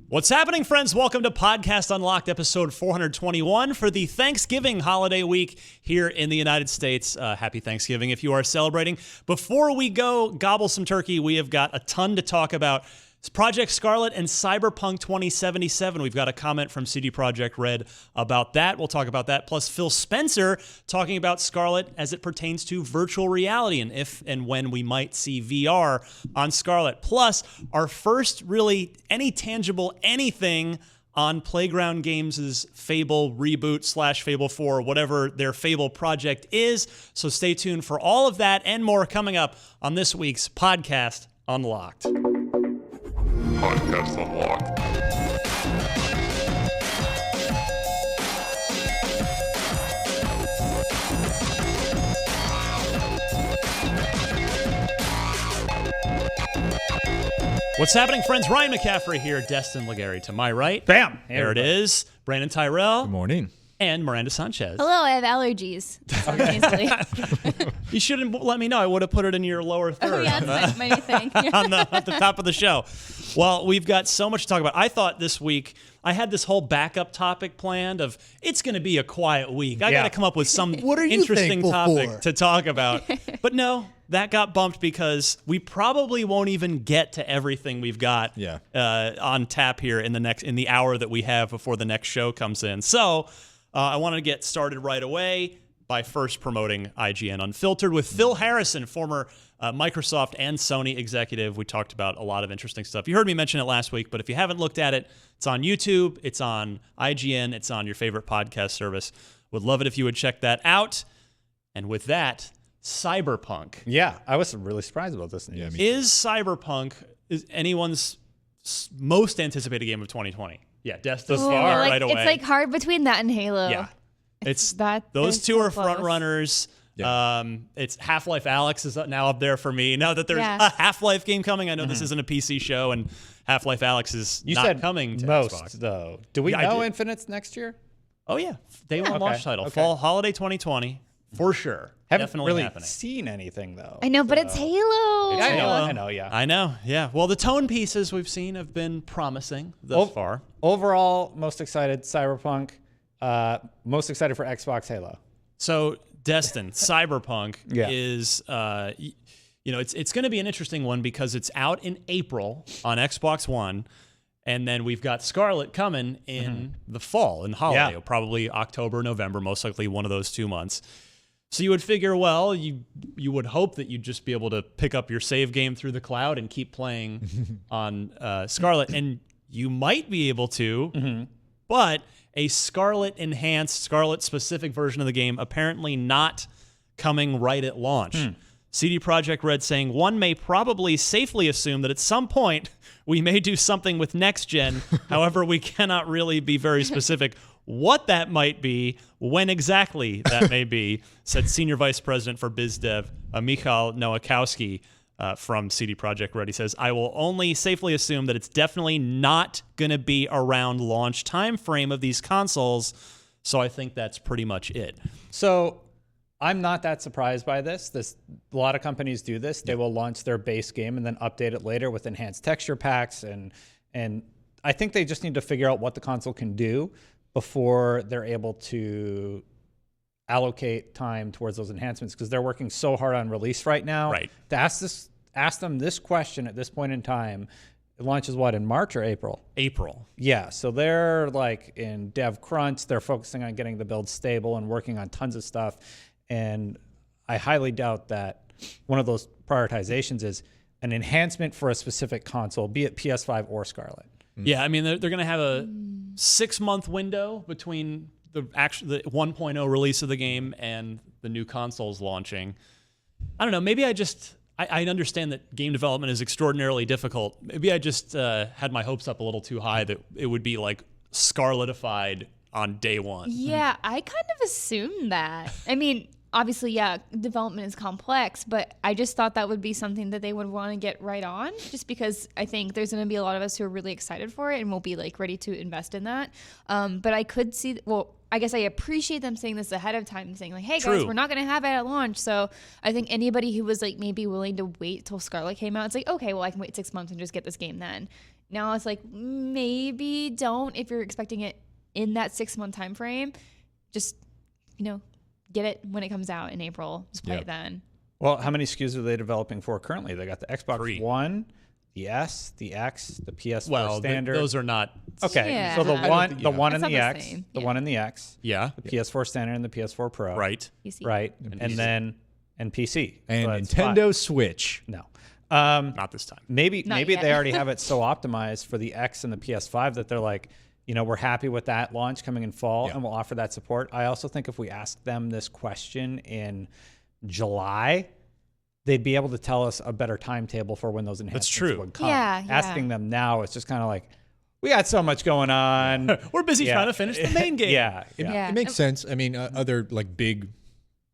What's happening, friends? Welcome to Podcast Unlocked, episode 421 for the Thanksgiving holiday week here in the United States. Happy Thanksgiving if you are celebrating. Before we go gobble some turkey, we have got a ton to talk about. It's Project Scarlett and Cyberpunk 2077. We've got a comment from CD Projekt Red about that. We'll talk about that. Plus, Phil Spencer talking about Scarlett as it pertains to virtual reality and if and when we might see VR on Scarlett. Plus, our first really any tangible anything on Playground Games' Fable reboot / Fable 4, whatever their Fable project is. So stay tuned for all of that and more coming up on this week's Podcast Unlocked. Podcast Unlocked. What's happening, friends? Ryan McCaffrey here, Destin Legary to my right. Bam! Hey, there it is. Brandon Tyrell. Good morning. And Miranda Sanchez. Hello, I have allergies. You shouldn't let me know. I would have put it in your lower third. Oh, yeah, that's my thing. At the top of the show. Well, we've got so much to talk about. I thought this week, I had this whole backup topic planned of it's going to be a quiet week. I got to come up with some interesting topic to talk about. But no, that got bumped because we probably won't even get to everything we've got on tap here in the hour that we have before the next show comes in. So I wanted to get started right away by first promoting IGN Unfiltered with Phil Harrison, former Microsoft and Sony executive. We talked about a lot of interesting stuff. You heard me mention it last week, but if you haven't looked at it, it's on YouTube, it's on IGN, it's on your favorite podcast service. Would love it if you would check that out. And with that, Cyberpunk. Yeah, I was really surprised about this news. Is Cyberpunk anyone's most anticipated game of 2020? Yeah, Destin right away. It's like hard between that and Halo. Yeah. It's that those two are front close. Runners. Yeah. It's Half-Life Alyx is now up there for me. Now that there's a Half-Life game coming, I know this isn't a PC show, and Half-Life Alyx is not coming to most, Xbox. Though. Do we know Infinite's next year? Oh, yeah. Day one launch title. Fall, holiday 2020, for sure. Haven't Definitely really happening. Seen anything, though. I know, but it's Halo. I know, yeah. I know, yeah. Well, the tone pieces we've seen have been promising thus far. Overall, most excited, Cyberpunk. Most excited for Xbox Halo. So, Destin, Cyberpunk is, it's going to be an interesting one because it's out in April on Xbox One, and then we've got Scarlett coming in the fall, in holiday, probably October, November, most likely one of those 2 months. So you would figure, well, you would hope that you'd just be able to pick up your save game through the cloud and keep playing on Scarlett, and you might be able to, but a Scarlett-enhanced, Scarlett-specific version of the game apparently not coming right at launch. CD Projekt Red saying, one may probably safely assume that at some point we may do something with next gen. However, we cannot really be very specific what that might be, when exactly that may be, said Senior Vice President for BizDev, Michal Nowakowski from CD Projekt Red. He says, I will only safely assume that it's definitely not going to be around launch time frame of these consoles, so I think that's pretty much it. So I'm not that surprised by this. A lot of companies do this. They will launch their base game and then update it later with enhanced texture packs, and I think they just need to figure out what the console can do before they're able to allocate time towards those enhancements, because they're working so hard on release right now. Right. To ask them this question at this point in time, it launches in March or April? April. Yeah, so they're like in dev crunch. They're focusing on getting the build stable and working on tons of stuff. And I highly doubt that one of those prioritizations is an enhancement for a specific console, be it PS5 or Scarlett. Yeah, I mean, they're going to have a 6-month window between the 1.0 release of the game and the new consoles launching. I don't know. Maybe I understand that game development is extraordinarily difficult. Maybe I just had my hopes up a little too high that it would be like Scarlettified on day one. Yeah, I kind of assumed that. I mean, obviously, yeah, development is complex, but I just thought that would be something that they would want to get right on, just because I think there's going to be a lot of us who are really excited for it and will be like ready to invest in that. But I could see, I guess I appreciate them saying this ahead of time and saying like, hey guys, we're not going to have it at launch. So I think anybody who was like maybe willing to wait till Scarlett came out, it's like, okay, well I can wait 6 months and just get this game then. Now it's like, maybe don't if you're expecting it in that 6-month time frame. Just, get it when it comes out in April. Just play it then. Well, how many SKUs are they developing for currently? They got the Xbox 3. One, the S, the X, the PS4 Well, standard. those are not. Okay, Yeah. so the one It's and not the the X, same. the Yeah. one and the X, Yeah. the PS4 standard and the PS4 Pro. Right. PC. Right. And And PC. then PC. And So that's Nintendo 5. Switch. No. Not this time. Maybe Not they yet. already have it so optimized for the X and the PS5 that they're like, we're happy with that launch coming in fall and we'll offer that support. I also think if we ask them this question in July, they'd be able to tell us a better timetable for when those enhancements true. would come. Yeah. Asking them now, it's just kind of like, we got so much going on. We're busy Yeah. trying to finish the main game. Yeah. Yeah. It makes sense. I mean, other like big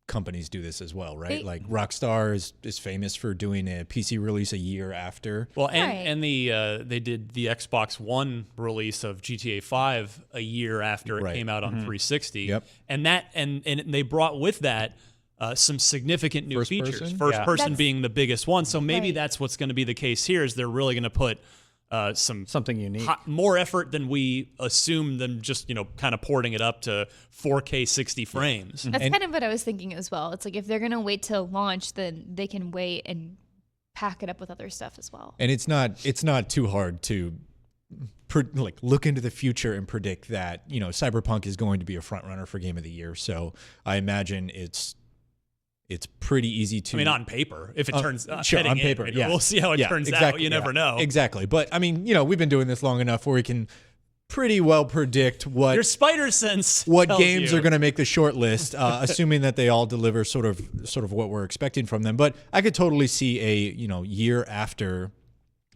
companies do this as well, right? Like Rockstar is famous for doing a PC release a year after. Well, and Right. and they did the Xbox One release of GTA 5 a year after it Right. came out on 360. Yep. And they brought with that some significant new First features. person? First Yeah. person That's- being the biggest one. So maybe Right. that's what's going to be the case here. Is they're really going to put Something unique. more effort than we assumed them just kind of porting it up to 4K 60 frames. That's kind of what I was thinking as well. It's like if they're going to wait till launch, then they can wait and pack it up with other stuff as well. And it's not too hard to look into the future and predict that Cyberpunk is going to be a front runner for Game of the Year. So I imagine it's pretty easy to. I mean, on paper, if it turns sure, heading on in, paper, yeah. we'll see how it turns out. You never know. Exactly. But I mean, we've been doing this long enough where we can pretty well predict what Your spider sense. what tells games you. are going to make the short list, assuming that they all deliver sort of what we're expecting from them. But I could totally see a year after,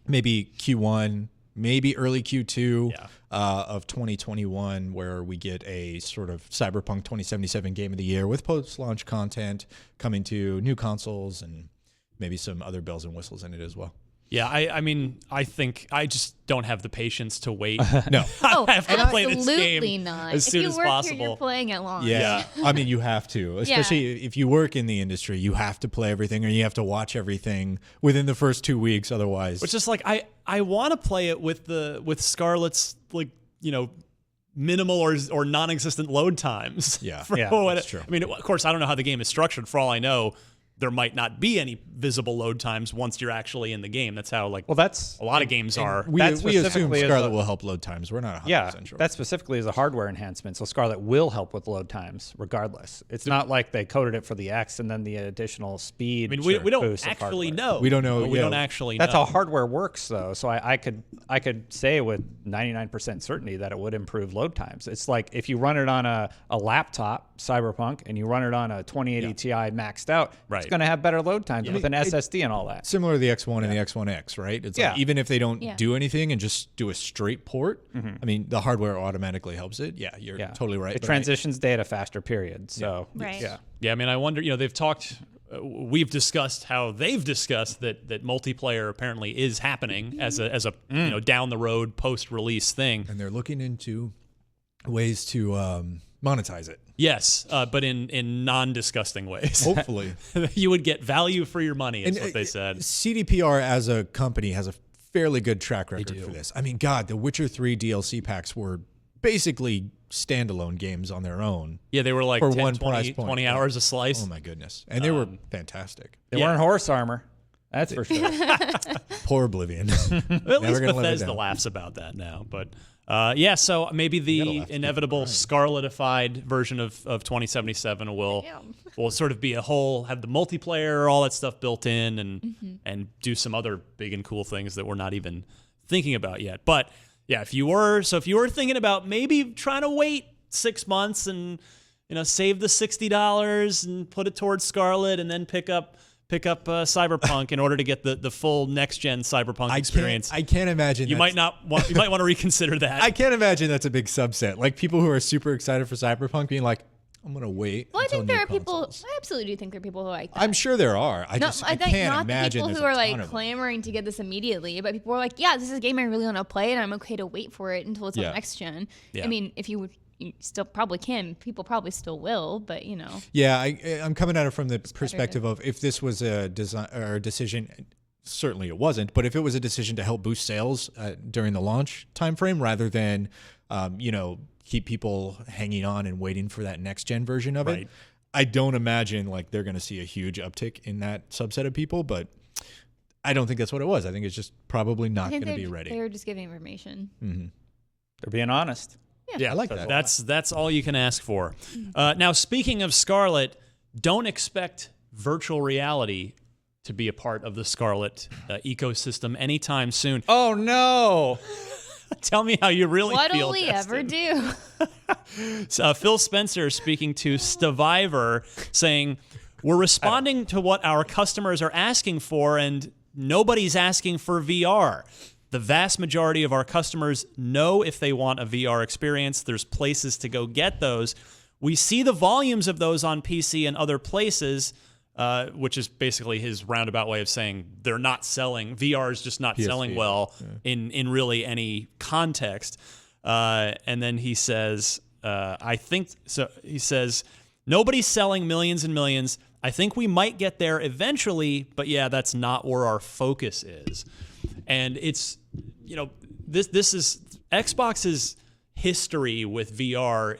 maybe Q1, maybe early Q2 of 2021, where we get a sort of Cyberpunk 2077 Game of the Year with post-launch content coming to new consoles and maybe some other bells and whistles in it as well. Yeah, I mean, I think I just don't have the patience to wait. No. Oh, I have to play this absolutely game not. as soon if you as work possible. here, you're playing it long. Yeah. I mean, you have to, especially if you work in the industry, you have to play everything or you have to watch everything within the first 2 weeks. Otherwise, Which is like, I want to play it with Scarlett's minimal or non-existent load times. Yeah. That's true. I mean, of course, I don't know how the game is structured. For all I know, there might not be any visible load times once you're actually in the game. That's how that's a lot of games are. we that assume specifically is Scarlett a- will help load times. We're not 100% Yeah, sure. that specifically is a hardware enhancement. So Scarlett will help with load times regardless. It's not like they coded it for the X and then the additional speed. I mean, we don't boost of actually hardware. know. We don't know, We yeah. don't actually That's know. how hardware works, though. So I could say with 99% certainty that it would improve load times. It's like if you run it on a laptop, Cyberpunk, and you run it on a 2080 Ti maxed out, Right. it's going to have better load times with an SSD and all that. Similar to the X1 and the X1X, right? It's Yeah. like even if they don't Yeah. do anything and just do a straight port, I mean, the hardware automatically helps it. Yeah, you're totally right. It But transitions data faster, period. So, Right. yeah. Yeah, I mean, I wonder. They've talked. We've discussed how they've discussed that multiplayer apparently is happening as a down the road post release thing. and they're looking into ways to monetize it. Yes, but in non-disgusting ways. Hopefully. You would get value for your money, is And, what they said. CDPR as a company has a fairly good track record for this. I mean, God, the Witcher 3 DLC packs were basically standalone games on their own. Yeah, they were like for 10, one 20, price point. 20 hours a slice. Oh my goodness. And they were fantastic. They Yeah. weren't horse armor. That's for sure. Poor Oblivion. At least Never gonna live it Bethesda down. laughs about that now. But so maybe the laugh to keep inevitable Scarlettified version of 2077 will sort of be have the multiplayer, all that stuff built in, and do some other big and cool things that we're not even thinking about yet. But yeah, if you were thinking about maybe trying to wait 6 months and save the $60 and put it towards Scarlett and then pick up Cyberpunk in order to get the full next gen Cyberpunk experience. I can't imagine. You might want to reconsider that. I can't imagine that's a big subset. Like people who are super excited for Cyberpunk being like, I'm going to wait. Well, I until think there new are people. consoles." I absolutely do think there are people who like that. I'm sure there are. I think can't not imagine the people there's who are a ton like of them. clamoring to get this immediately, but people are like, yeah, this is a game I really want to play, and I'm okay to wait for it until it's Yeah. on next gen. Yeah. I mean, if you still probably can, people probably still will, but Yeah, I'm coming at it from the perspective of if this was a design or a decision certainly it wasn't. But if it was a decision to help boost sales during the launch timeframe, rather than keep people hanging on and waiting for that next gen version of it, I don't imagine like they're going to see a huge uptick in that subset of people. But I don't think that's what it was. I think it's just probably not going to be ready. They were just giving information. Mm-hmm. They're being honest. Yeah, I like that. That's all you can ask for. Now, speaking of Scarlett, don't expect virtual reality to be a part of the Scarlett ecosystem anytime soon. Oh no! Tell me how you really feel. What'll we ever do? Phil Spencer speaking to Stevivor saying, "We're responding to what our customers are asking for, and nobody's asking for VR. The vast majority of our customers know if they want a VR experience. There's places to go get those. We see the volumes of those on PC and other places," which is basically his roundabout way of saying they're not selling. VR is just not selling well in really any context. And then he says, I think so. He says, nobody's selling millions and millions. I think we might get there eventually, but yeah, that's not where our focus is. And it's, this is Xbox's history with VR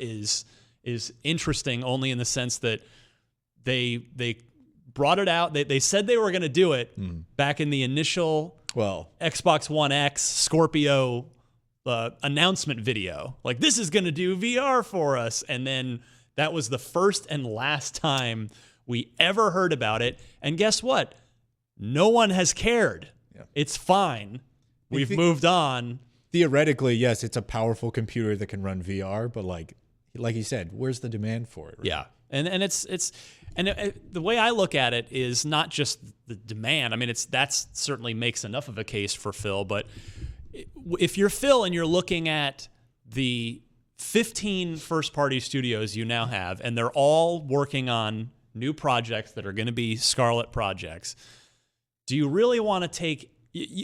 is interesting only in the sense that they brought it out. They said they were going to do it back in the initial Xbox One X Scorpio announcement video. Like, this is going to do VR for us. And then that was the first and last time we ever heard about it. And guess what? No one has cared. Yeah. It's fine. We've moved on. Theoretically, yes, it's a powerful computer that can run VR, but like you said, where's the demand for it? Right? Yeah. And the way I look at it is not just the demand. I mean, that certainly makes enough of a case for Phil. But if you're Phil and you're looking at the 15 first-party studios you now have, and they're all working on new projects that are going to be Scarlett projects, do you really want to take?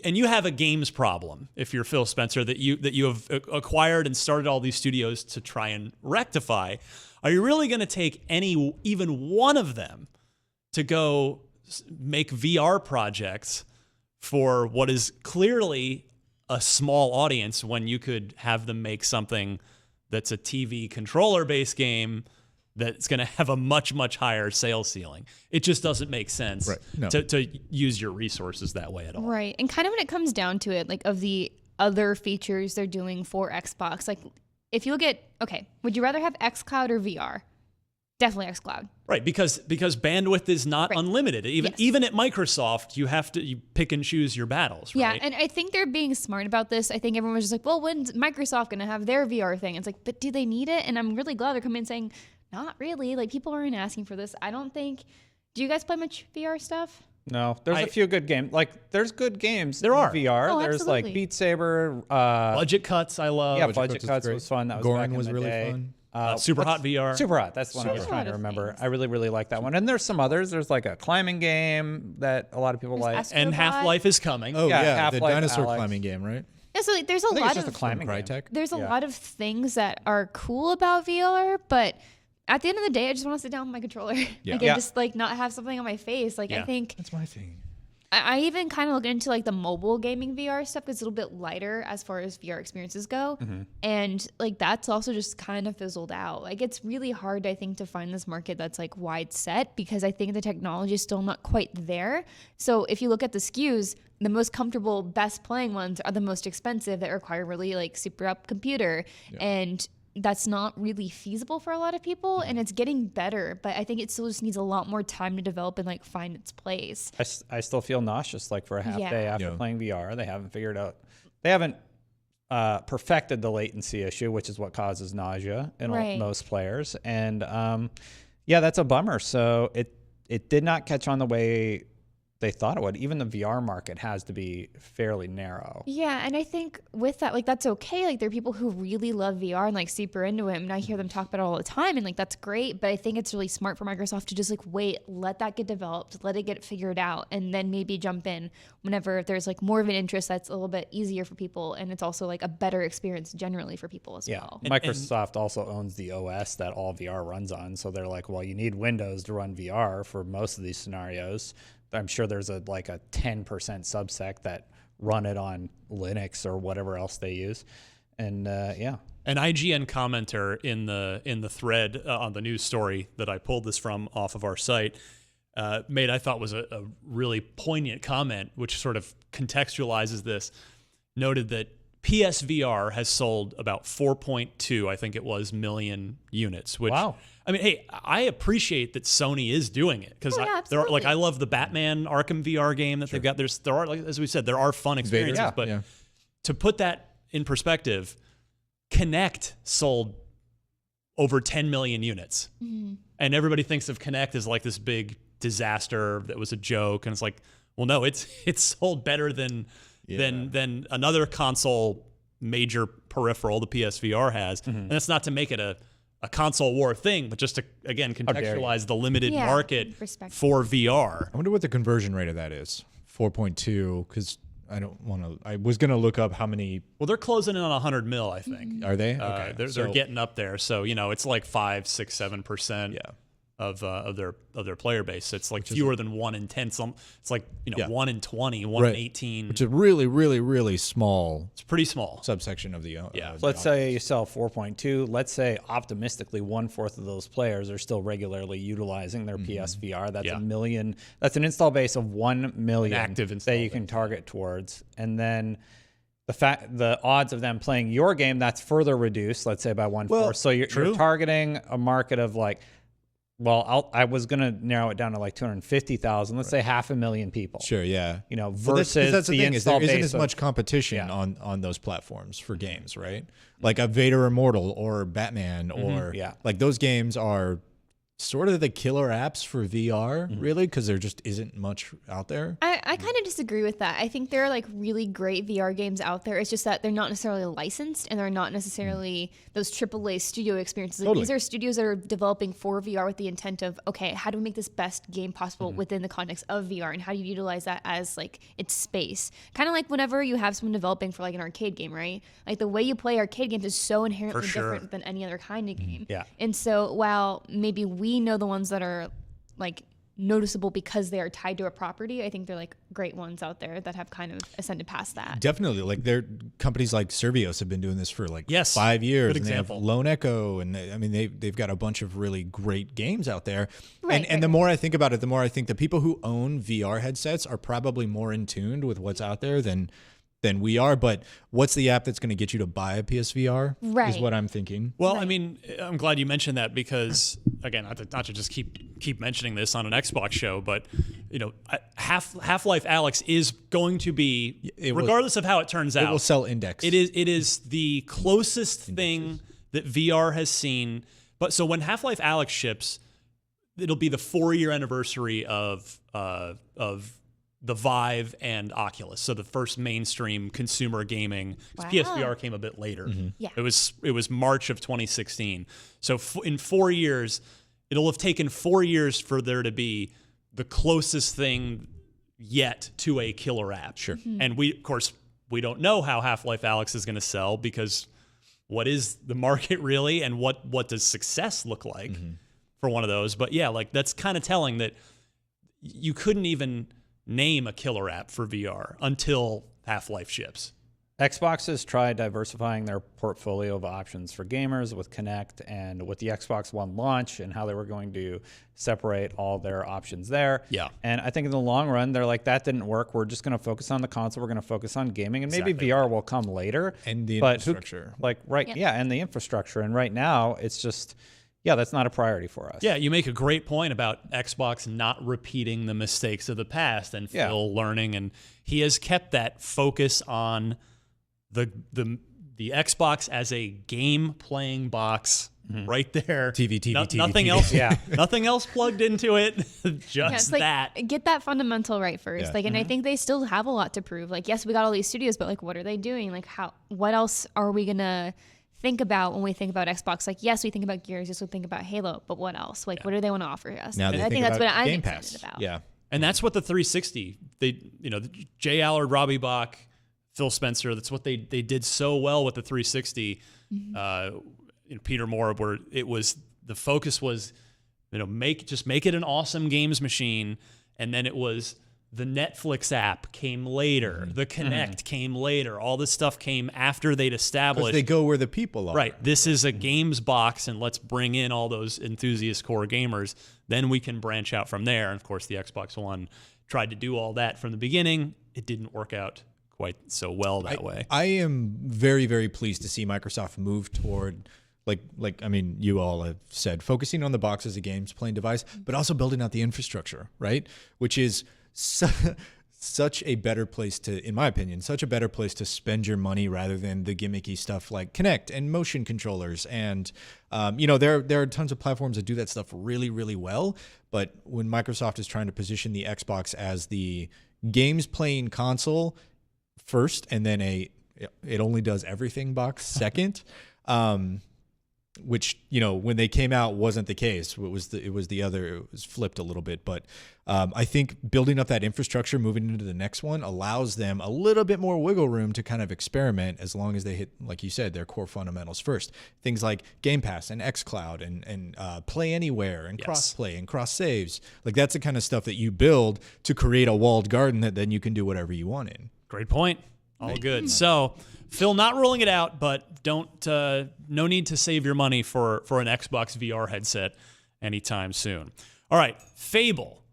And you have a games problem if you're Phil Spencer that you have acquired and started all these studios to try and rectify. Are you really going to take even one of them to go make VR projects for what is clearly a small audience when you could have them make something that's a TV controller-based game that's going to have a much, much higher sales ceiling? It just doesn't make sense to use your resources that way at all. Right. And kind of when it comes down to it, like of the other features they're doing for Xbox, like if you look at, would you rather have xCloud or VR? Definitely xCloud. Right, because bandwidth is not unlimited. Even at Microsoft, you pick and choose your battles, right? Yeah, and I think they're being smart about this. I think everyone was just like, well, when's Microsoft going to have their VR thing? It's like, but do they need it? And I'm really glad they're coming in saying, not really. Like, people aren't asking for this. I don't think... Do you guys play much VR stuff? No, there's a few good games. Like, there's good games there are. VR. Oh, there's absolutely. like Beat Saber. Budget Cuts, I love. Yeah, Budget Cuts was fun. That was Goran back in was the really day. fun. Super Hot VR. Super Hot. That's the one I was trying to remember. I really, really like that one. And there's some others. There's like a climbing game that a lot of people like. Astrobot. And Half-Life is coming. Oh, yeah, the Half-Life dinosaur Alyx. climbing game, right? Yeah, so like, there's a I think lot it's just of a climbing game. Crytek. there's a lot of things that are cool about VR, but at the end of the day, I just want to sit down with my controller. Yeah. Like, and just like not have something on my face. Like, I think That's my thing. I even kind of look into like the mobile gaming VR stuff because it's a little bit lighter as far as VR experiences go. And like that's also just kind of fizzled out. Like it's really hard, I think, to find this market that's like wide set because I think the technology is still not quite there. So if you look at the SKUs, the most comfortable, best playing ones are the most expensive that require really like super up computer. And that's not really feasible for a lot of people, and it's getting better, but I think it still just needs a lot more time to develop and like find its place. I still feel nauseous like for a half day after playing VR. They haven't perfected the latency issue, which is what causes nausea in most players. And that's a bummer. So it did not catch on the way they thought it would. Even the VR market has to be fairly narrow. Yeah, and I think with that, like that's okay. Like there are people who really love VR and like super into it, and I hear them talk about it all the time, and like that's great. But I think it's really smart for Microsoft to just like wait, let that get developed, let it get figured out, and then maybe jump in whenever there's like more of an interest that's a little bit easier for people, and it's also like a better experience generally for people as well. Microsoft also owns the OS that all VR runs on, so they're like, well, you need Windows to run VR for most of these scenarios. I'm sure there's a 10% subsect that run it on Linux or whatever else they use. And yeah. An IGN commenter in the thread on the news story that I pulled this from off of our site made, I thought, was a really poignant comment, which sort of contextualizes this. Noted that PSVR has sold about 4.2, I think it was, million units. Which, wow. I mean, hey, I appreciate that Sony is doing it because I love the Batman Arkham VR game that they've got. There are, like, as we said, there are fun experiences, but to put that in perspective, Kinect sold over 10 million units. Mm-hmm. And everybody thinks of Kinect as like this big disaster that was a joke. And it's like, well, no, it's sold better than another console major peripheral the PSVR has. Mm-hmm. And that's not to make it a console war thing, but just to, again, contextualize the limited market for VR. I wonder what the conversion rate of that is. 4.2, because I don't want to. I was going to look up how many. Well, they're closing in on 100 mil, I think. Are they? Okay. They're getting up there. So, it's like 5, 6, 7% of their player base. It's like fewer than 1 in 10. It's like 1 in 20, 1 in 18. Which is really, really, really small. It's pretty small subsection of the So let's say you sell 4.2. Let's say optimistically 1/4 of those players are still regularly utilizing their PSVR. That's a million. That's an install base of 1 million active install that you can target towards, and then the odds of them playing your game, that's further reduced. Let's say by 1/4. So you're targeting a market of like. Well, I was going to narrow it down to like 250,000. Let's say 500,000 people. Sure, yeah. Versus that's the thing, is there isn't as much competition on those platforms for games, right? Like a Vader Immortal or Batman or like those games are sort of the killer apps for VR, really, because there just isn't much out there. I kind of disagree with that. I think there are like really great VR games out there. It's just that they're not necessarily licensed and they're not necessarily those AAA studio experiences. Like, these are studios that are developing for VR with the intent of, okay, how do we make this best game possible within the context of VR, and how do you utilize that as like its space? Kind of like whenever you have someone developing for like an arcade game, right? Like the way you play arcade games is so inherently different than any other kind of game. Yeah. And so while maybe we know the ones that are like noticeable because they are tied to a property, I think they're like great ones out there that have kind of ascended past that. Definitely. Like companies like Servios have been doing this for like 5 years. Good and example. They have Lone Echo, and they've got a bunch of really great games out there. And the more I think about it, the more I think the people who own VR headsets are probably more in tune with what's out there than we are. But what's the app that's going to get you to buy a PSVR? Right. Is what I'm thinking. Well, I mean, I'm glad you mentioned that because, again, not to just keep mentioning this on an Xbox show, but Half-Life Alyx is going to be, regardless of how it turns out, it will sell index. It is the closest thing that VR has seen. But so when Half-Life Alyx ships, it'll be the 4-year anniversary of the Vive and Oculus, so the first mainstream consumer gaming. Wow. PSVR came a bit later. Yeah. It was March of 2016. So in 4 years, it'll have taken 4 years for there to be the closest thing yet to a killer app. Sure. And we don't know how Half-Life Alyx is going to sell, because what is the market really, and what does success look like for one of those? But yeah, like that's kind of telling that you couldn't even name a killer app for VR until Half-Life ships. Xbox has tried diversifying their portfolio of options for gamers with Kinect and with the Xbox One launch, and how they were going to separate all their options there. Yeah. And I think in the long run, they're like, that didn't work. We're just going to focus on the console. We're going to focus on gaming, and maybe VR will come later. And the infrastructure. And the infrastructure. And right now, it's just... yeah, that's not a priority for us. Yeah, you make a great point about Xbox not repeating the mistakes of the past, and Phil learning, and he has kept that focus on the Xbox as a game playing box right there. TV, nothing TV. else. Nothing else plugged into it. Just that. Get that fundamental right first. Yeah. And I think they still have a lot to prove. Like, yes, we got all these studios, but like, what are they doing? Like, what else are we gonna think about when we think about Xbox? Like, yes, we think about Gears, yes, we think about Halo, but what else? Like, what do they want to offer us? Now I think that's what I'm Game excited Pass. about. Yeah. And that's what the 360, Jay Allard, Robbie Bach, Phil Spencer, that's what they did so well with the 360. Peter Moore, where it was, the focus was, make it an awesome games machine, and then it was the Netflix app came later, the Kinect came later. All this stuff came after they'd established. Because they go where the people are. Right. This is a games box, and let's bring in all those enthusiast core gamers. Then we can branch out from there. And of course, the Xbox One tried to do all that from the beginning. It didn't work out quite so well that way. I am very, very pleased to see Microsoft move toward, I mean, you all have said, focusing on the box as a games playing device, but also building out the infrastructure, right? Which is such a better place to, in my opinion, such a better place to spend your money rather than the gimmicky stuff like Kinect and motion controllers. And, there are tons of platforms that do that stuff really, really well. But when Microsoft is trying to position the Xbox as the games playing console first, and then it only does everything box second, which, when they came out wasn't the case. It was flipped a little bit. But I think building up that infrastructure, moving into the next one, allows them a little bit more wiggle room to kind of experiment, as long as they hit, like you said, their core fundamentals first. Things like Game Pass and xCloud and Play Anywhere and cross-play and cross-saves. Like, that's the kind of stuff that you build to create a walled garden that then you can do whatever you want in. Great point. All good. So, Phil, not ruling it out, but no need to save your money for an Xbox VR headset anytime soon. All right, Fable,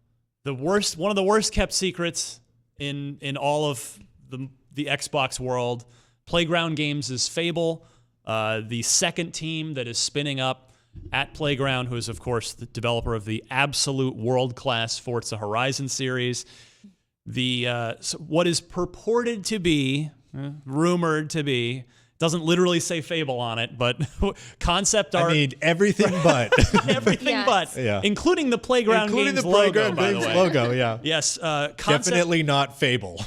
one of the worst kept secrets in all of the Xbox world. Playground Games is Fable, the second team that is spinning up at Playground, who is of course the developer of the absolute world-class Forza Horizon series. What is purported to be, rumored to be, doesn't literally say Fable on it, but concept art. I mean, everything but. Everything but. Yeah. Including the Playground Games logo, by the way. Logo, yeah. Yes. Definitely not Fable.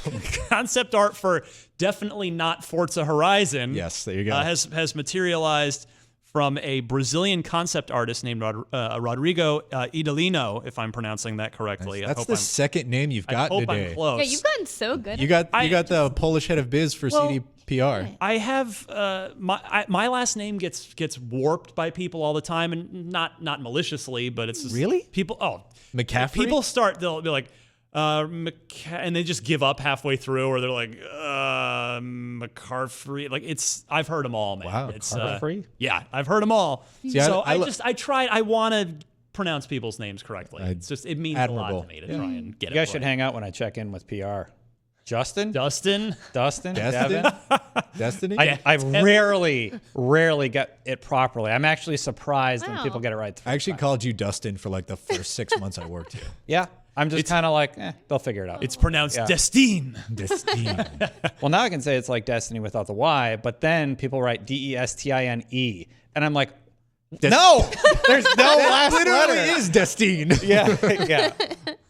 Concept art for definitely not Forza Horizon. Yes, there you go. Has materialized from a Brazilian concept artist named Rodrigo Idolino, if I'm pronouncing that correctly. That's the second name you've gotten today. I'm close. Yeah, you've gotten so good. You got the Polish head of biz for CDPR. I have my last name gets warped by people all the time, and not maliciously, but it's just really people. Oh, McCaffrey. People they'll be like. And they just give up halfway through, or they're like, McCarfrey. Like, I've heard them all, man. Wow, McCarfrey? Yeah, I've heard them all. See, so I want to pronounce people's names correctly. It means a lot to me to try and get it right. You guys should hang out when I check in with PR. Dustin? Destiny? I rarely get it properly. I'm actually surprised when people get it right. I actually called you Dustin for like the first 6 months I worked here. Yeah. I'm just kind of like, they'll figure it out. It's pronounced Destine. Well, now I can say it's like Destiny without the Y, but then people write Destine. And I'm like, no, there's no last letter. Literally is Destine. Yeah.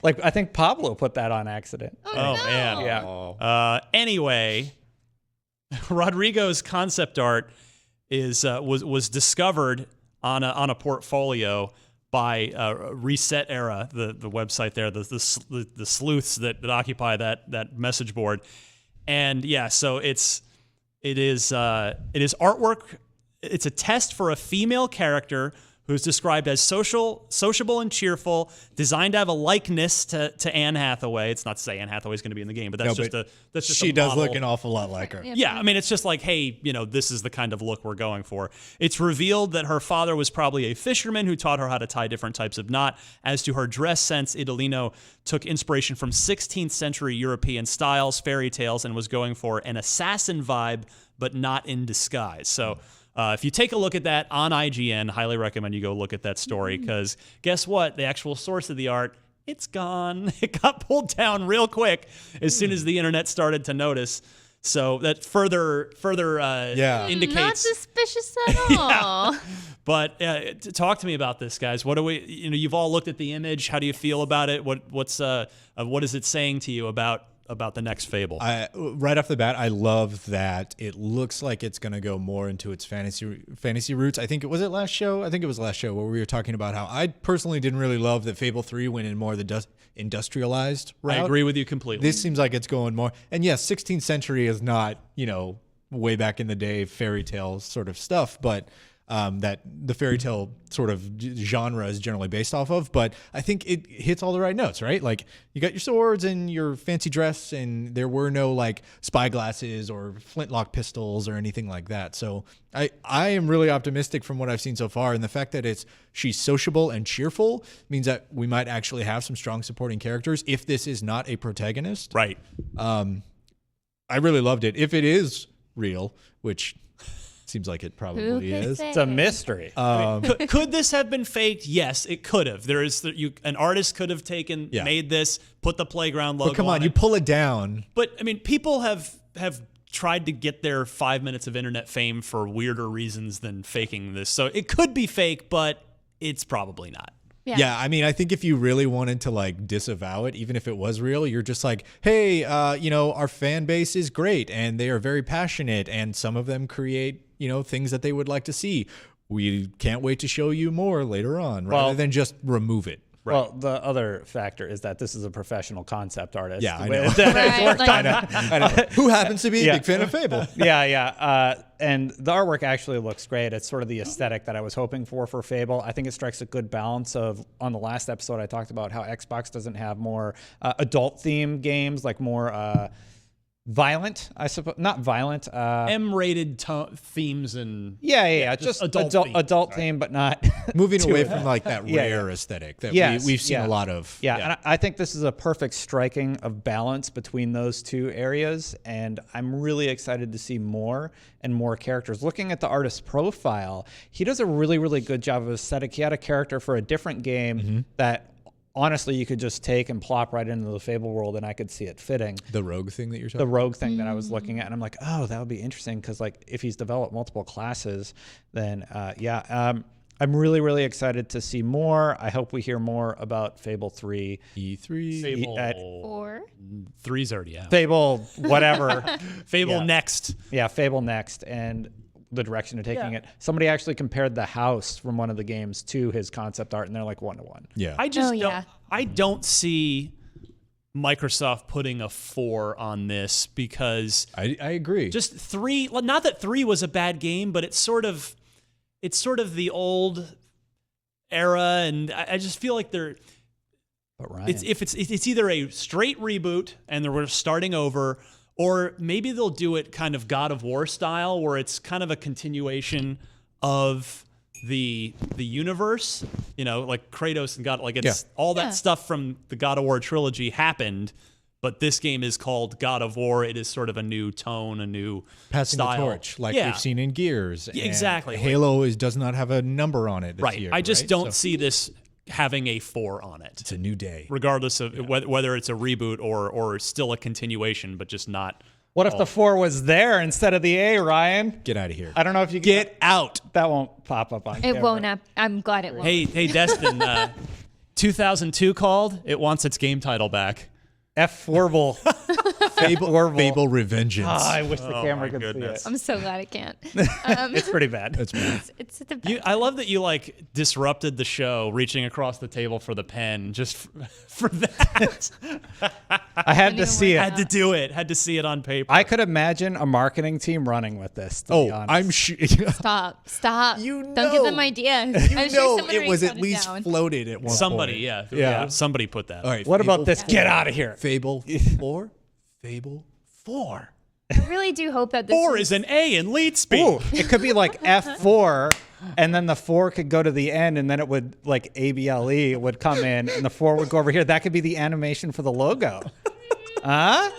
Like, I think Pablo put that on accident. Oh man. Yeah. Anyway, Rodrigo's concept art was discovered on a portfolio by Reset Era, the website there, the sleuths that occupy that message board, and so it is artwork. It's a test for a female character who's described as sociable and cheerful, designed to have a likeness to Anne Hathaway. It's not to say Anne Hathaway's going to be in the game, but that's just she a does model. look an awful lot like her. Yeah, I mean, it's just like, hey, this is the kind of look we're going for. It's revealed that her father was probably a fisherman who taught her how to tie different types of knot. As to her dress sense, Idolino took inspiration from 16th century European styles, fairy tales, and was going for an assassin vibe, but not in disguise. So if you take a look at that on IGN, highly recommend you go look at that story, because guess what? The actual source of the art, it's gone. It got pulled down real quick as soon as the internet started to notice. So that further indicates not suspicious at all. Yeah. But talk to me about this, guys. What do we? You've all looked at the image. How do you feel about it? What is it saying to you about the next Fable? Right off the bat, I love that it looks like it's going to go more into its fantasy roots. I think it was last show where we were talking about how I personally didn't really love that Fable 3 went in more of the industrialized route. I agree with you completely. This seems like it's going more. And yes, 16th century is not, way back in the day fairy tale sort of stuff, but that the fairy tale sort of genre is generally based off of. But I think it hits all the right notes, right? Like you got your swords and your fancy dress, and there were no like spy glasses or flintlock pistols or anything like that. So I am really optimistic from what I've seen so far, and the fact that she's sociable and cheerful means that we might actually have some strong supporting characters if this is not a protagonist. Right. I really loved it. If it is real, which seems like it probably is. It's a mystery. Could this have been faked? Yes, it could have. An artist could have made this, put the Playground logo. But come on, you it. pull it down. But I mean, people have tried to get their 5 minutes of internet fame for weirder reasons than faking this. So it could be fake, but it's probably not. Yeah, I mean, I think if you really wanted to like disavow it, even if it was real, you're just like, hey, our fan base is great and they are very passionate, and some of them create, things that they would like to see. We can't wait to show you more later on, rather than just remove it. Right. Well, the other factor is that this is a professional concept artist. Yeah, I know. I know. Who happens to be a big fan of Fable. Yeah. And the artwork actually looks great. It's sort of the aesthetic that I was hoping for Fable. I think it strikes a good balance of, on the last episode, I talked about how Xbox doesn't have more adult-themed games, like more violent, I suppose. Not violent. M-rated themes and... Yeah. Just adult theme, but not... Moving away from like that rare aesthetic that we've seen a lot of. Yeah, and I think this is a perfect striking of balance between those two areas, and I'm really excited to see more and more characters. Looking at the artist's profile, he does a really, really good job of aesthetic. He had a character for a different game that... honestly, you could just take and plop right into the Fable world, and I could see it fitting. The rogue thing that you're talking about? The rogue thing that I was looking at, and I'm like, oh, that would be interesting, because like if he's developed multiple classes, then I'm really, really excited to see more. I hope we hear more about Fable 3. E3. Fable 4. 3's already out. Fable, whatever. Fable next. Yeah, Fable next, and the direction they're taking it. Somebody actually compared the house from one of the games to his concept art, and they're like 1-to-1. Yeah. I don't see Microsoft putting a 4 on this, because I agree. Just 3, not that 3 was a bad game, but it's sort of the old era, and I just feel like they're... But Ryan, it's either a straight reboot and we're starting over, or maybe they'll do it kind of God of War style, where it's kind of a continuation of the universe, like Kratos and God, like it's all that stuff from the God of War trilogy happened, but this game is called God of War. It is sort of a new tone, a new passing style. the torch, like we've seen in Gears. Yeah, exactly. Halo does not have a number on it this year. I just don't see this having a 4 on it. It's a new day, regardless of whether it's a reboot or still a continuation, but just not. What if the 4 was there instead of the A, Ryan? Get out of here. I don't know if you get out. That won't pop up on camera. It won't. I'm glad it won't. Hey, Destin. 2002 called. It wants its game title back. F-Forble. Fable Revengeance. Oh, I wish the camera could see it. I'm so glad it can't. It's pretty bad. It's bad. It's the best. I love that you disrupted the show, reaching across the table for the pen just for that. I had to see it. Had to do it. Had to see it on paper. I could imagine a marketing team running with this. To be honest. I'm sure. Stop. Don't give them ideas. I'm sure someone it was already at least down. floated at one somebody, point. Yeah. Somebody put that. All right. What about this? Get out of here. Fable 4. Fable 4. I really do hope that this 4 is an A in lead speed. Ooh, it could be like F4, and then the 4 could go to the end, and then it would, like ABLE would come in, and the 4 would go over here. That could be the animation for the logo. Huh?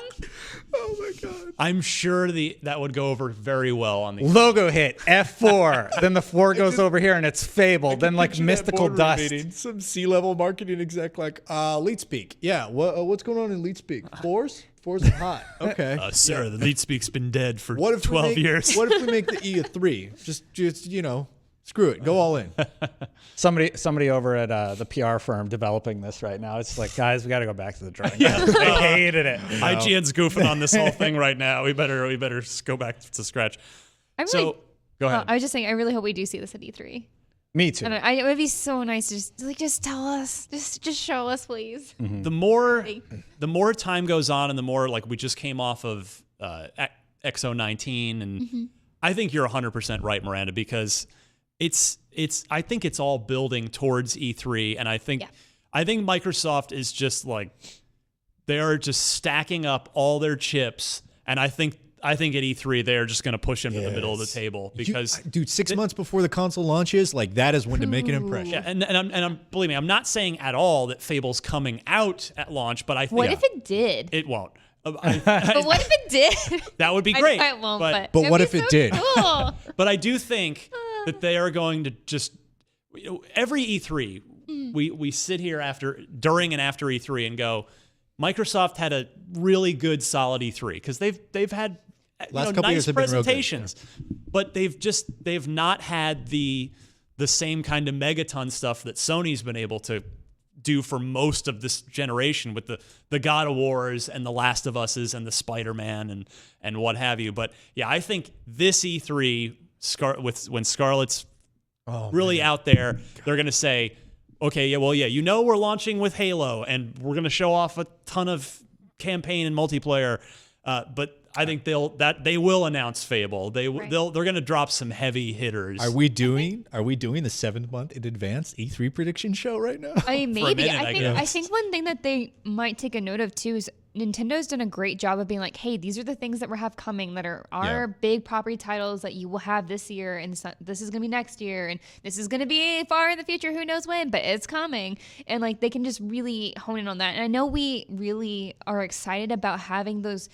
Oh my God. I'm sure that would go over very well on the logo hit F4. Then the 4 goes over here, and it's Fable. Then like mystical dust. Meeting, some C-level marketing exec like, lead speak. Yeah. What's going on in lead speak? 4s? 4s are hot. Okay. Sir, the lead speak's been dead for 12 years. What if we make the E a 3? Just screw it. Go all in. Somebody over at the PR firm developing this right now. It's like, guys, we got to go back to the drawing board. I hated it. IGN's goofing on this whole thing right now. We better go back to scratch. Go ahead. I was just saying, I really hope we do see this at E3. Me too. It would be so nice to just tell us, just show us, please. Mm-hmm. The more time goes on, and the more we just came off of XO19, and I think you're 100% right, Miranda, because I think it's all building towards E3, and I think Microsoft is just like they are just stacking up all their chips, and I think at E3 they're just going to push them to the middle of the table because dude, 6 months before the console launches, like that is when to make an impression. Yeah, and believe me, I'm not saying at all that Fable's coming out at launch, but I think what if it did? it won't. But what if it did? That would be great. I won't, but what if it did? Cool. But I do think that they are going to just every E3 we sit here during and after E3 and go, Microsoft had a really good solid E3 because they've had nice presentations, but they've not had the same kind of megaton stuff that Sony's been able to do for most of this generation with the God of Wars and the Last of Us's and the Spider-Man and what have you. But yeah, I think this E3 when Scarlett's really out there, they're going to say, okay, we're launching with Halo and we're going to show off a ton of campaign and multiplayer, but I think they will announce Fable. They're going to drop some heavy hitters. Are we doing the 7th month in advance E3 prediction show right now? I mean, maybe. Minute, I think one thing that they might take a note of too is Nintendo's done a great job of being like, hey, these are the things that we have coming that are our big property titles that you will have this year, and this is going to be next year, and this is going to be far in the future, who knows when, but it's coming. And like they can just really hone in on that. And I know we really are excited about having those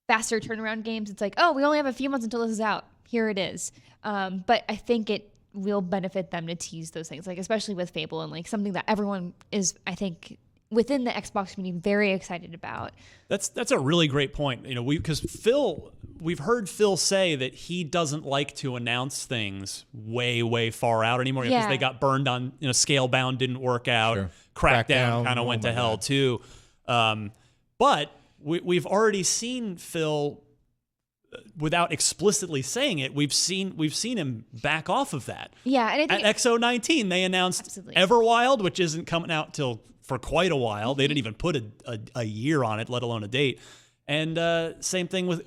faster turnaround games. It's like, oh, we only have a few months until this is out. Here it is. But I think it will benefit them to tease those things, like especially with Fable and like something that everyone is, I think, within the Xbox community very excited about. That's a really great point. Because we've heard Phil say that he doesn't like to announce things way far out anymore because they got burned on. Scalebound didn't work out. Sure. Crackdown kind of went to hell too. But we've already seen Phil, without explicitly saying it, we've seen him back off of that. Yeah, and I think at XO19 they announced Everwild, which isn't coming out till for quite a while. They didn't even put a year on it, let alone a date. And same thing with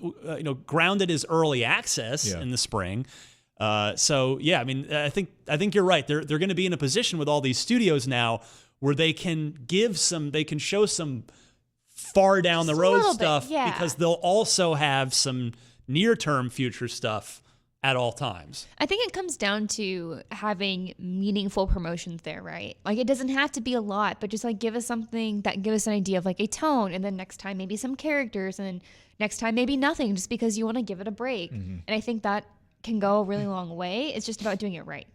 Grounded is early access in the spring. So yeah, I mean, I think you're right. They're going to be in a position with all these studios now where they can show some far down the road stuff because they'll also have some near-term future stuff at all times. I think it comes down to having meaningful promotions there, right? Like it doesn't have to be a lot, but just like give us something that gives us an idea of like a tone, and then next time maybe some characters, and then next time maybe nothing, just because you want to give it a break. And I think that can go a really long way. It's just about doing it right.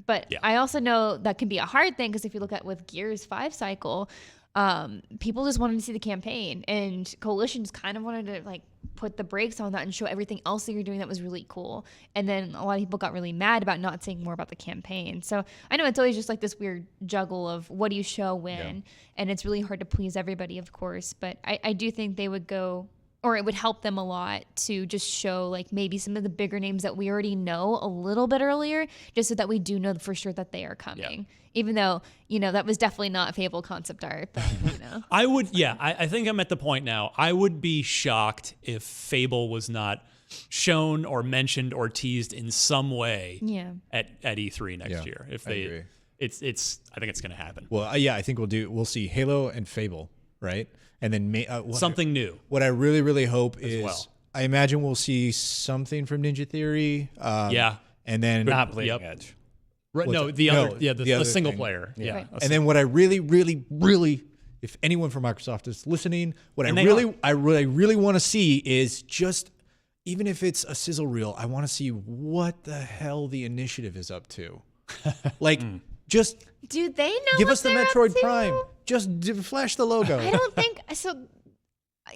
But I also know that can be a hard thing because if you look at with Gears 5 cycle, people just wanted to see the campaign, and Coalition just kind of wanted to like put the brakes on that and show everything else that you're doing that was really cool. And then a lot of people got really mad about not seeing more about the campaign. So I know it's always just like this weird juggle of what do you show when, and it's really hard to please everybody, of course. But I do think they would go, or it would help them a lot to just show like maybe some of the bigger names that we already know a little bit earlier, just so that we do know for sure that they are coming. Even though, that was definitely not Fable concept art, but I think I'm at the point now. I would be shocked if Fable was not shown or mentioned or teased in some way at E3 next year. If they, agree. I think it's going to happen. Well, I think we'll see Halo and Fable, right? And then something new. What I really, really hope is, I imagine we'll see something from Ninja Theory. And then not Bleeding Edge. Right, the single player. Yeah. Right. And then what I really, really, really, if anyone from Microsoft is listening, what I really want to see is just, even if it's a sizzle reel, I want to see what the hell the initiative is up to. Like, just do they know? Give us the Metroid Prime. Just flash the logo. I don't think so.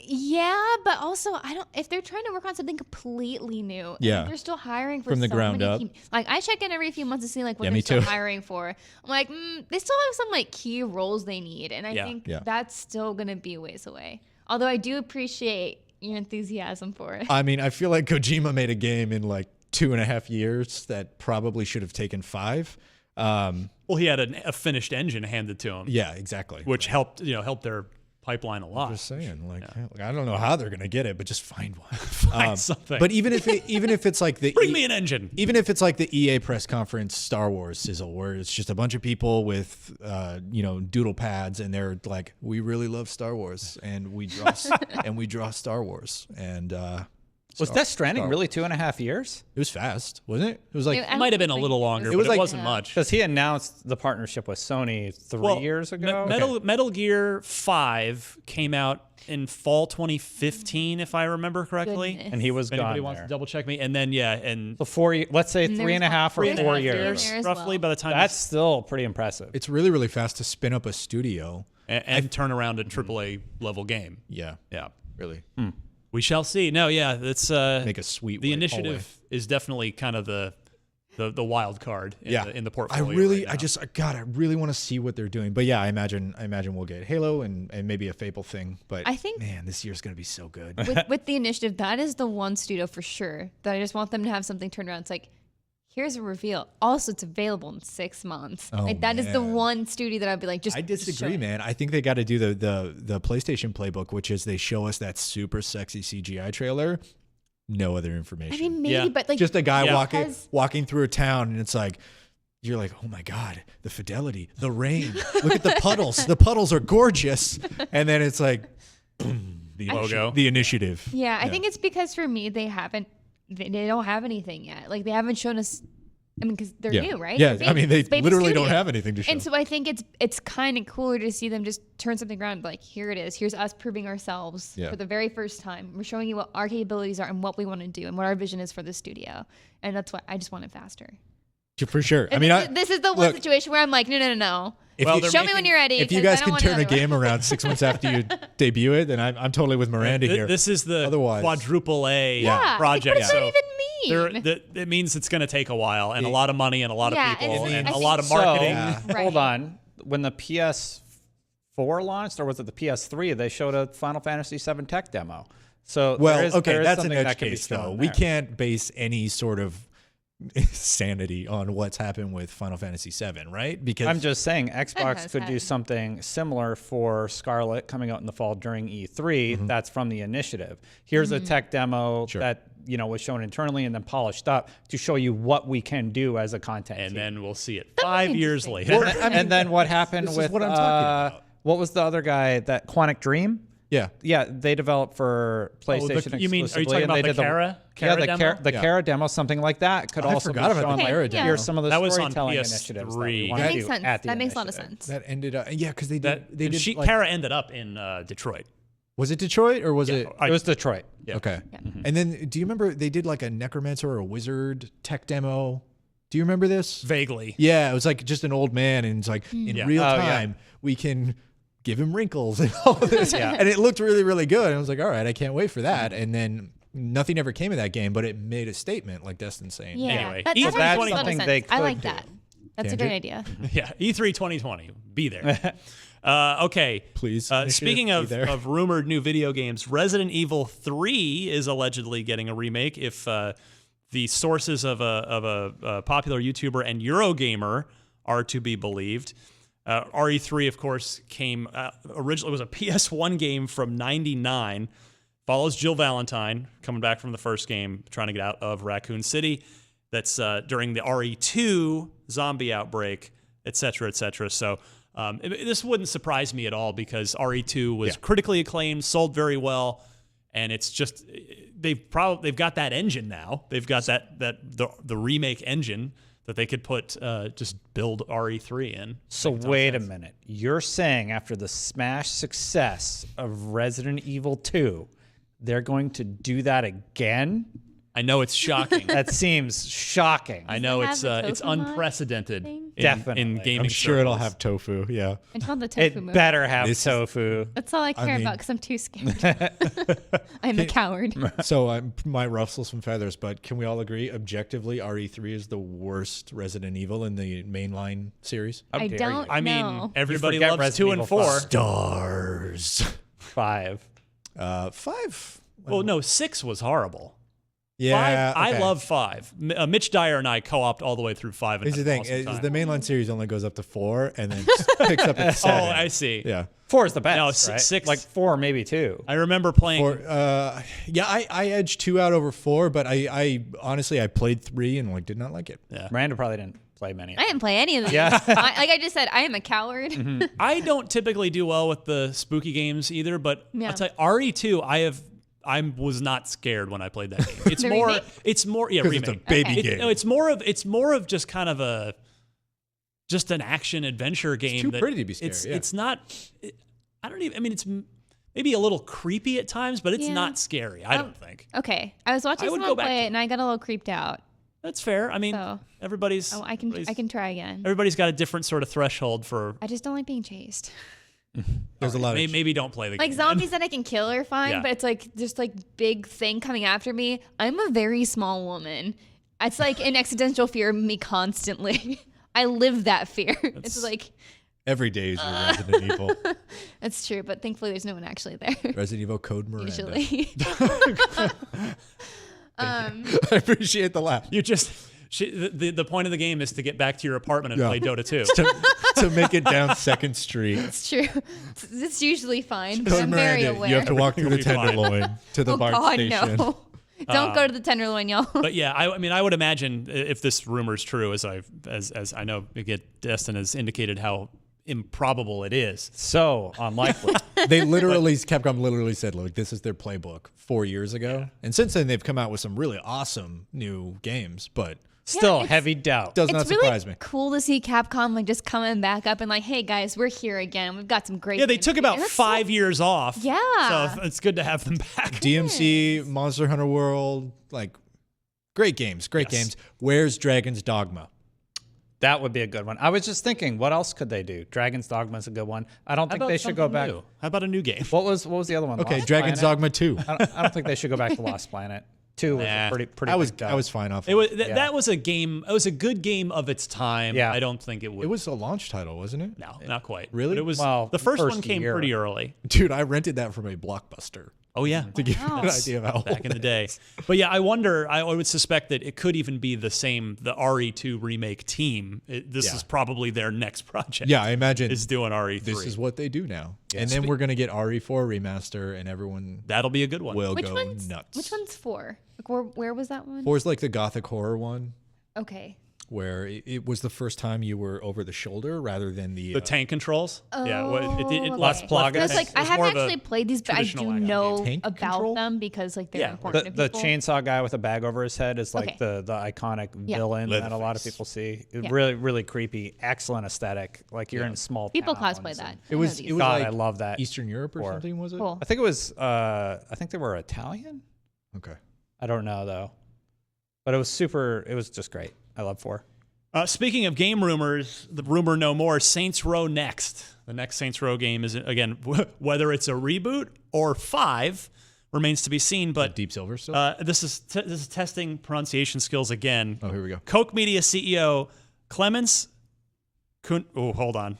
Yeah, but also if they're trying to work on something completely new, they're still hiring for from the ground up. Like I check in every few months to see like what they're still hiring for. I'm like, they still have some like key roles they need, and I think that's still gonna be a ways away. Although I do appreciate your enthusiasm for it. I mean, I feel like Kojima made a game in like 2.5 years that probably should have taken 5. Well, he had a finished engine handed to him. Yeah, exactly. Which helped their pipeline a lot. Just saying, like I don't know how they're gonna get it, but just find one. Find something. But even if it's like the Bring me an engine. even if it's like the EA press conference Star Wars sizzle, where it's just a bunch of people with doodle pads, and they're like, we really love Star Wars, and we draw Star Wars, and was Death Stranding really 2.5 years? it was fast, wasn't it? It was like It Might have been a little longer, was but like- it wasn't much. Because he announced the partnership with Sony 3 years ago. Metal Gear 5 came out in fall 2015, if I remember correctly. Goodness. And he was If anybody gone wants there. to double check me, and then and So 4 years, let's say And there 3.5 or was 4 3.5 years. years. roughly well. by the time That's still pretty impressive. it's really really fast to spin up a studio. and turn around a AAA level game. Yeah, Yeah. really We shall see. No, yeah, that's make a sweet. the way- initiative hallway. is definitely kind of the wild card in the I portfolio. really, right now. I really want to see what they're doing. But yeah, I imagine we'll get Halo and maybe a Fable thing. But I think- man, this year's gonna be so good. with the initiative, that is the one studio for sure that I just want them to have something turned around. It's like, here's a reveal. Also, it's available in 6 months. Oh, like that is the man. one studio that I'd be like, just I just show disagree, it. man. I think they got to do the PlayStation playbook, which is they show us that super sexy CGI trailer, no other information. I mean, maybe, Yeah. but like, Just a guy Yeah. walking through a town, and it's like you're like, oh my god, the fidelity, the rain. Look at the puddles. The puddles are gorgeous. And then it's like, boom, the Logo. the initiative. yeah, I think it's because for me, they don't have anything yet. Like they haven't shown us. I mean, because they're new, right? Yeah, They're I mean, they it's baby literally don't studio. have anything to show. And so I think it's kind of cooler to see them just turn something around. And be like, here it is. Here's us proving ourselves Yeah. for the very first time. We're showing you what our capabilities are and what we want to do and what our vision is for the studio. And that's what I just want it faster. For sure. I And mean, this is the one look, situation where I'm like, no. if Well, you, they're Show me when you're ready. if you 'cause I guys don't can want turn a another one. game around 6 months after you debut it, then I'm totally with Miranda here. This is the Otherwise- quadruple A Yeah, project. Like, what does that even mean? It means it's going to take a while and a lot of money and a lot Yeah, of people and and I a think lot of so. marketing. Right. Hold on. When the PS4 launched, or was it the PS3, they showed a Final Fantasy VII tech demo. So well, there is that's an something edge that can be case, though. shown We there. can't base any sort of sanity on what's happened with Final Fantasy VII, right? Because I'm just saying Xbox has could do happened. something similar for Scarlett coming out in the fall during E3. That's from the initiative. Here's a tech demo that was shown internally and then polished up to show you what we can do as a content And team. then we'll see it That would 5 be years interesting. later. And then what happened this is with what I'm talking about. what was the other guy that Quantic Dream? yeah, Yeah, they developed for PlayStation you mean, are you exclusively, talking and about they the did Kara yeah, the demo? the Yeah. Kara demo, something like that could I also be forgot about shown the like, Kara demo. here's some of the That was on storytelling PS3. initiatives that we That want That to makes do sense. at the That makes a lot of initiative. sense. that ended up. Yeah, because they did. Kara ended up in Detroit. Was it Detroit or was it? It was Detroit. Yeah. Okay. And then, do you remember they did like a necromancer or a wizard tech demo? Do you remember this? Vaguely. Yeah, it was like just an old man, and it's like in Yeah. real Oh, yeah. time we can give him wrinkles and all of this. And it looked really, really good. And I was like, all right, I can't wait for that. And then nothing ever came of that game, but it made a statement, like Destin's saying. Yeah. Anyway, that, E3 that makes a lot of something sense. they I like could do. that. That's a Can great do. idea. Yeah, E3 2020. Be there. Okay. Please. Speaking Be of there. rumored new video games, Resident Evil 3 is allegedly getting a remake if the sources of a popular YouTuber and Eurogamer are to be believed. RE3, of course, came originally was a PS1 game from '99. Follows Jill Valentine coming back from the first game, trying to get out of Raccoon City. That's during the RE2 zombie outbreak, et cetera, et cetera. So this wouldn't surprise me at all because RE2 was critically acclaimed, sold very well, and it's just they've got that engine now. They've got the remake engine that they could put just build RE3 in. So wait a minute. You're saying after the smash success of Resident Evil 2, they're going to do that again? I know it's shocking. That seems shocking. I know Does it have the it's tofu mod unprecedented thing? in Definitely. gaming. I'm sure it'll circles. have tofu. Yeah. It's not the tofu It movie. better have This is- tofu. That's all I care mean- about because I'm too scared. I'm a coward. So I might ruffle some feathers, but can we all agree objectively RE3 is the worst Resident Evil in the mainline series? How I dare don't you. I mean, know. everybody forget loves Resident 2 and Evil 4. 5. Stars. 5. 5. Well, no, 6 was horrible. Yeah, I okay. love 5. Mitch Dyer and I co-opted all the way through 5. And Here's the had an thing: awesome is time. the mainline series only goes up to 4, and then picks up at 7. Oh, I see. Yeah. 4 is the best. No, right? 6. Like 4, maybe 2. I remember playing. I edged 2 out over 4, but I honestly I played 3 and did not like it. Yeah. Miranda probably didn't play many. I didn't play any of these. Yeah. Like I just said, I am a coward. I don't typically do well with the spooky games either, but Yeah. I'll tell you, RE2, I was not scared when I played that game. It's The more, remake? it's more, yeah, 'Cause remake. it's a baby Okay. game. No, it's more of just kind of just an action adventure game. too that pretty to be scary, It's yeah. it's not. I don't even. I mean, it's maybe a little creepy at times, but it's Yeah. not scary. I don't think Okay, I was watching I would someone go back play to it, and I got a little creeped out. that's fair. I mean, So- everybody's. Oh, I can try again. Everybody's got a different sort of threshold for. I just don't like being chased. There's a lot of Maybe don't play the Like game. zombies that I can kill are fine, Yeah. but it's like just like big thing coming after me. I'm a very small woman. It's like an existential fear of me constantly. I live that fear. It's like every day is your Resident Evil. it's true, but thankfully there's no one actually there. Resident Evil Code Miranda. Usually. I appreciate the laugh. You just. The point of the game is to get back to your apartment and Yeah. play Dota 2. to make it down 2nd Street. It's true. It's usually fine, but Code I'm very Miranda, aware. you have to walk through the You'll be fine. Tenderloin to the oh BART God, station. no. Don't go to the Tenderloin, y'all. But yeah, I mean, I would imagine if this rumor is true, as I know, Destin has indicated how improbable it is. So unlikely. Capcom literally said, look, this is their playbook 4 years ago. And since then, they've come out with some really awesome new games, but Still it's- heavy doubt. does not It's really surprise me. cool to see Capcom like just coming back up and like, hey guys, we're here again. We've got some great. Yeah, they games took for you." about And that's 5 years off. Yeah. So it's good to have them back. DMC, Monster Hunter World, great games, great Yes. games. Where's Dragon's Dogma? That would be a good one. I was just thinking, what else could they do? Dragon's Dogma is a good one. I don't How think about they should go something back. new? How about a new game? What was the other one? Okay, Lost Dragon's Planet? Dogma 2. I don't think they should go back to Lost Planet. 2 was Nah. a pretty I was big dub. I was fine off. It was Yeah. that was a game. It was a good game of its time. Yeah. I don't think it would. It was a launch title, wasn't it? no, not quite. Really? But it was. Well, the first one first came year. pretty early. Dude, I rented that from a Blockbuster Oh yeah, to give you an idea of how old back in the it day. is. But yeah, I wonder. I would suspect that it could even be the RE2 remake team. This Yeah. is probably their next project. Yeah, I imagine is doing RE3. this is what they do now. And then we're going to get RE4 remaster and everyone That'll be a good one. will Which go one's nuts. Which one's 4? Like, where was that one? 4 is like the gothic horror one Okay. where it was the first time you were over the shoulder rather than the tank controls. Yeah, okay. Las Plagas. Because like I It's haven't more of a actually played these, but I traditional do action know Tank about control? them because like they're Yeah. important The to people. chainsaw guy with a bag over his head is like Okay. the iconic Yeah. villain that a lot of Leatherface. people see. Yeah. Really, really creepy. Excellent aesthetic. Like you're in a small People towns cosplay that. and- It was I know it these. was God, like I love that. Eastern Europe or Or- something, was it? Cool. I think it was. I think they were Italian. Okay. I don't know though, but it was super. It was just great. I love 4. Speaking of game rumors, the rumor no more. Saints Row next. The next Saints Row game is again whether it's a reboot or 5 remains to be seen. But Deep Silver still? this is testing pronunciation skills again. Oh, here we go. Koch Media CEO Clemens hold on.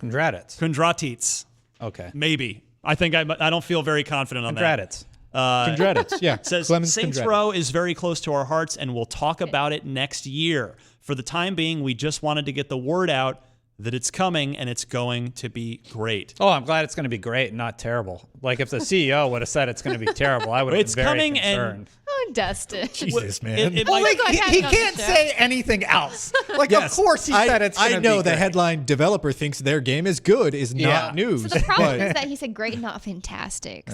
Kundratits. Okay. Maybe. I think I don't feel very confident on that. Kundratits. Congrats. Yeah. Says Clemens Saints Kundrat. Row is very close to our hearts and we'll talk about it next year. For the time being, we just wanted to get the word out that it's coming and it's going to be great. Oh, I'm glad it's going to be great and not terrible. Like if the CEO would have said it's going to be terrible, I would have It's been very coming and- concerned. Oh, Dustin. Jesus, man. It Well, might- like, he can't say anything else. Like, Yes, of course he said it's going I to know be the great. headline developer thinks their game is good is Yeah. not news. So the problem is but that he said great, not fantastic.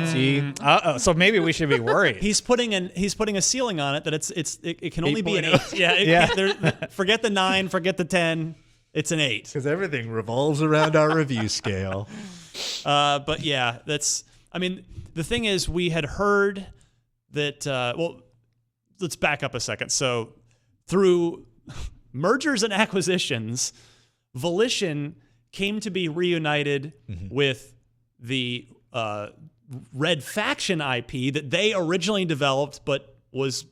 see, So maybe we should be worried. he's putting a ceiling on it that it can only be an 8.0. 8. Yeah, Yeah. Forget the 9, forget the 10. It's an 8. because everything revolves around our review scale. But yeah, the thing is, we had heard that, let's back up a second. So through mergers and acquisitions, Volition came to be reunited with the Red Faction IP that they originally developed, but was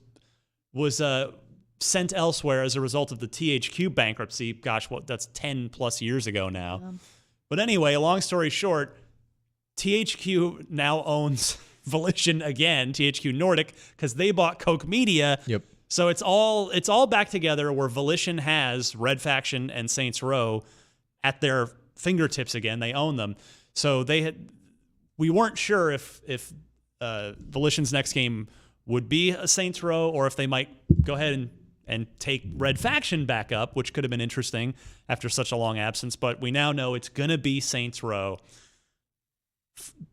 sent elsewhere as a result of the THQ bankruptcy. Gosh, that's 10 plus years ago now. But anyway, long story short, THQ now owns Volition again, THQ Nordic, because they bought Koch Media. Yep. So it's all back together where Volition has Red Faction and Saints Row at their fingertips again. They own them. So we weren't sure if Volition's next game would be a Saints Row or if they might go ahead and take Red Faction back up, which could have been interesting after such a long absence. But we now know it's going to be Saints Row.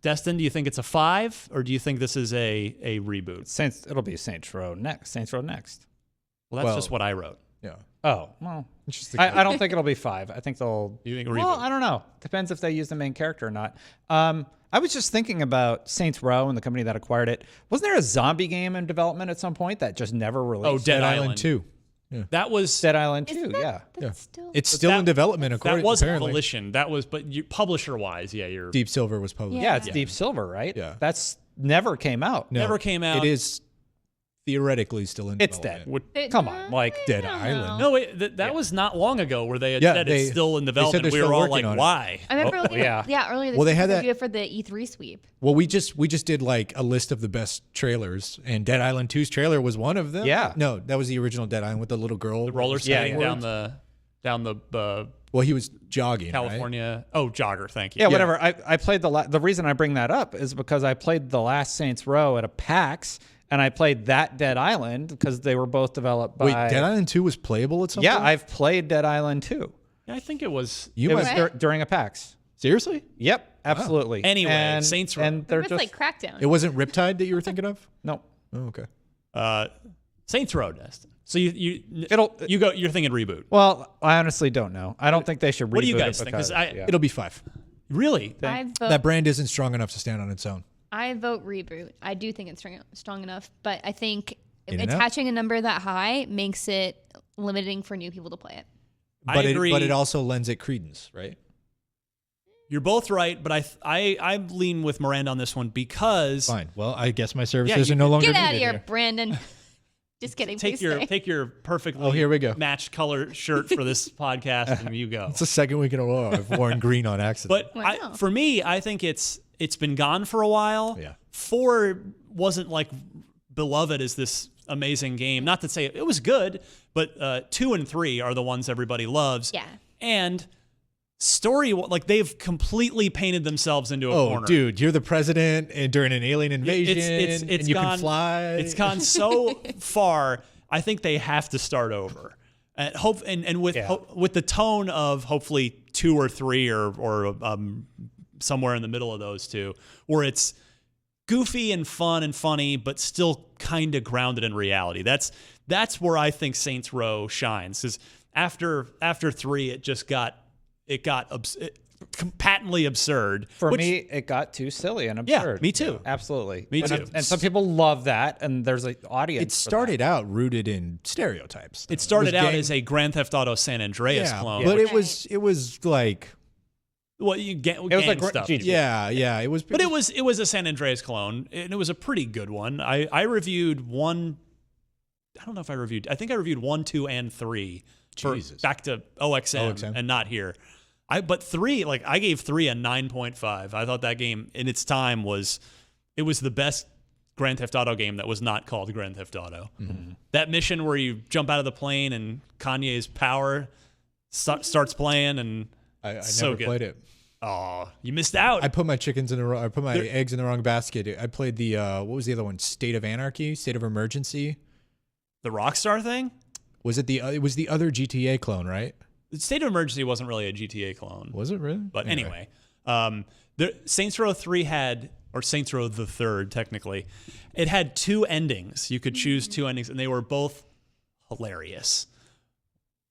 Destin, do you think it's a 5 or do you think this is a reboot? It'll be Saints Row next. Well, that's just what I wrote. Yeah. Oh, well, Interesting. I don't think it'll be 5. I think they'll. You think Well, reboot? I don't know. Depends if they use the main character or not. I was just thinking about Saints Row and the company that acquired it. Wasn't there a zombie game in development at some point that just never released? Oh, Dead Island Island 2. That was Dead Island 2, Isn't that- yeah. That's still. It's still in development, according that wasn't apparently. Volition. That was, but publisher wise, yeah, you're Deep Silver was published. Yeah, it's Yeah. Deep Silver, right? Yeah. That's never came out. No, never came out. It is theoretically still in It's development. dead. Come on, like Dead I don't Island. know. No, wait, that was not long ago where they had Yeah, said they- it's still in they said development. they're We were still all working like, on it. why? I remember looking yeah. at, earlier this Well, they week had they that- do it for the E3 sweep. Well, we just did like a list of the best trailers, and Dead Island 2's trailer was one of them. Yeah. No, that was the original Dead Island with the little girl. The roller Yeah, skating yeah. down the Well, he was jogging. Right? California. Oh, jogger. Thank you. Yeah, whatever. I played the reason I bring that up is because I played the last Saints Row at a PAX, and I played that Dead Island because they were both developed by. Wait, Dead Island 2 was playable at some Yeah, point? I've played Dead Island 2. I think it was. You It might- was What? during a PAX. Seriously? Yep, absolutely. Anyway, Saints Row. And they're It's just like Crackdown. It wasn't Riptide that you were thinking of? no. Oh, okay. Saints Row, Destin. So you're thinking reboot. Well, I honestly don't know. I don't think they should reboot What do you it guys think? 'Cause because- yeah. It'll be 5. Really? That brand isn't strong enough to stand on its own. I vote reboot. I do think it's strong enough, but I think In and out. attaching a number that high makes it limiting for new people to play it. I But agree. but it also lends it credence, right? You're both right, but I lean with Miranda on this one because Fine. Well, I guess my services Yeah, you are no longer Get out of needed here, Brandon. Just kidding. take please your stay. take your perfectly Oh, here we go. matched color shirt for this podcast and you go. It's the second week in a row I've worn green on accident. But Wow. for me, I think it's been gone for a while. Yeah. 4 wasn't like beloved as this amazing game. Not to say it was good, but 2 and 3 are the ones everybody loves. Yeah. And story, like they've completely painted themselves into a Oh, corner. dude, you're the president and during an alien invasion, It's and you gone, can fly. It's gone so far. I think they have to start over. And with the tone of hopefully 2 or 3 or somewhere in the middle of those two, where it's goofy and fun and funny, but still kind of grounded in reality. That's where I think Saints Row shines. Because after 3, it just got patently absurd. For me, it got too silly and Yeah, absurd. me too. Absolutely. Me And- too. And some people love that, and there's an audience. It for started out rooted in stereotypes. It started was out gang- as a Grand Theft Auto San Andreas clone. but it was like Well, you get It was like stuff. yeah, it was. But it was a San Andreas clone, and it was a pretty good one. I reviewed one. I don't know if I reviewed. I think I reviewed 1, 2, and 3. Jesus. Back to OXM, OXM. and not here. But 3, like I gave 3 a 9.5. I thought that game in its time was the best Grand Theft Auto game that was not called Grand Theft Auto. Mm-hmm. That mission where you jump out of the plane and Kanye's Power starts playing, and I so never good. played it. oh, you missed out. I put my chickens in the wrong. I put my eggs in the wrong basket. I played the what was the other one? State of Anarchy, State of Emergency. The Rockstar thing? Was it the? It was the other GTA clone, right? The State of Emergency wasn't really a GTA clone. Was it really? But anyway, the Saints Row 3 had, or Saints Row the Third, technically, it had 2 endings. You could choose 2 endings, and they were both hilarious.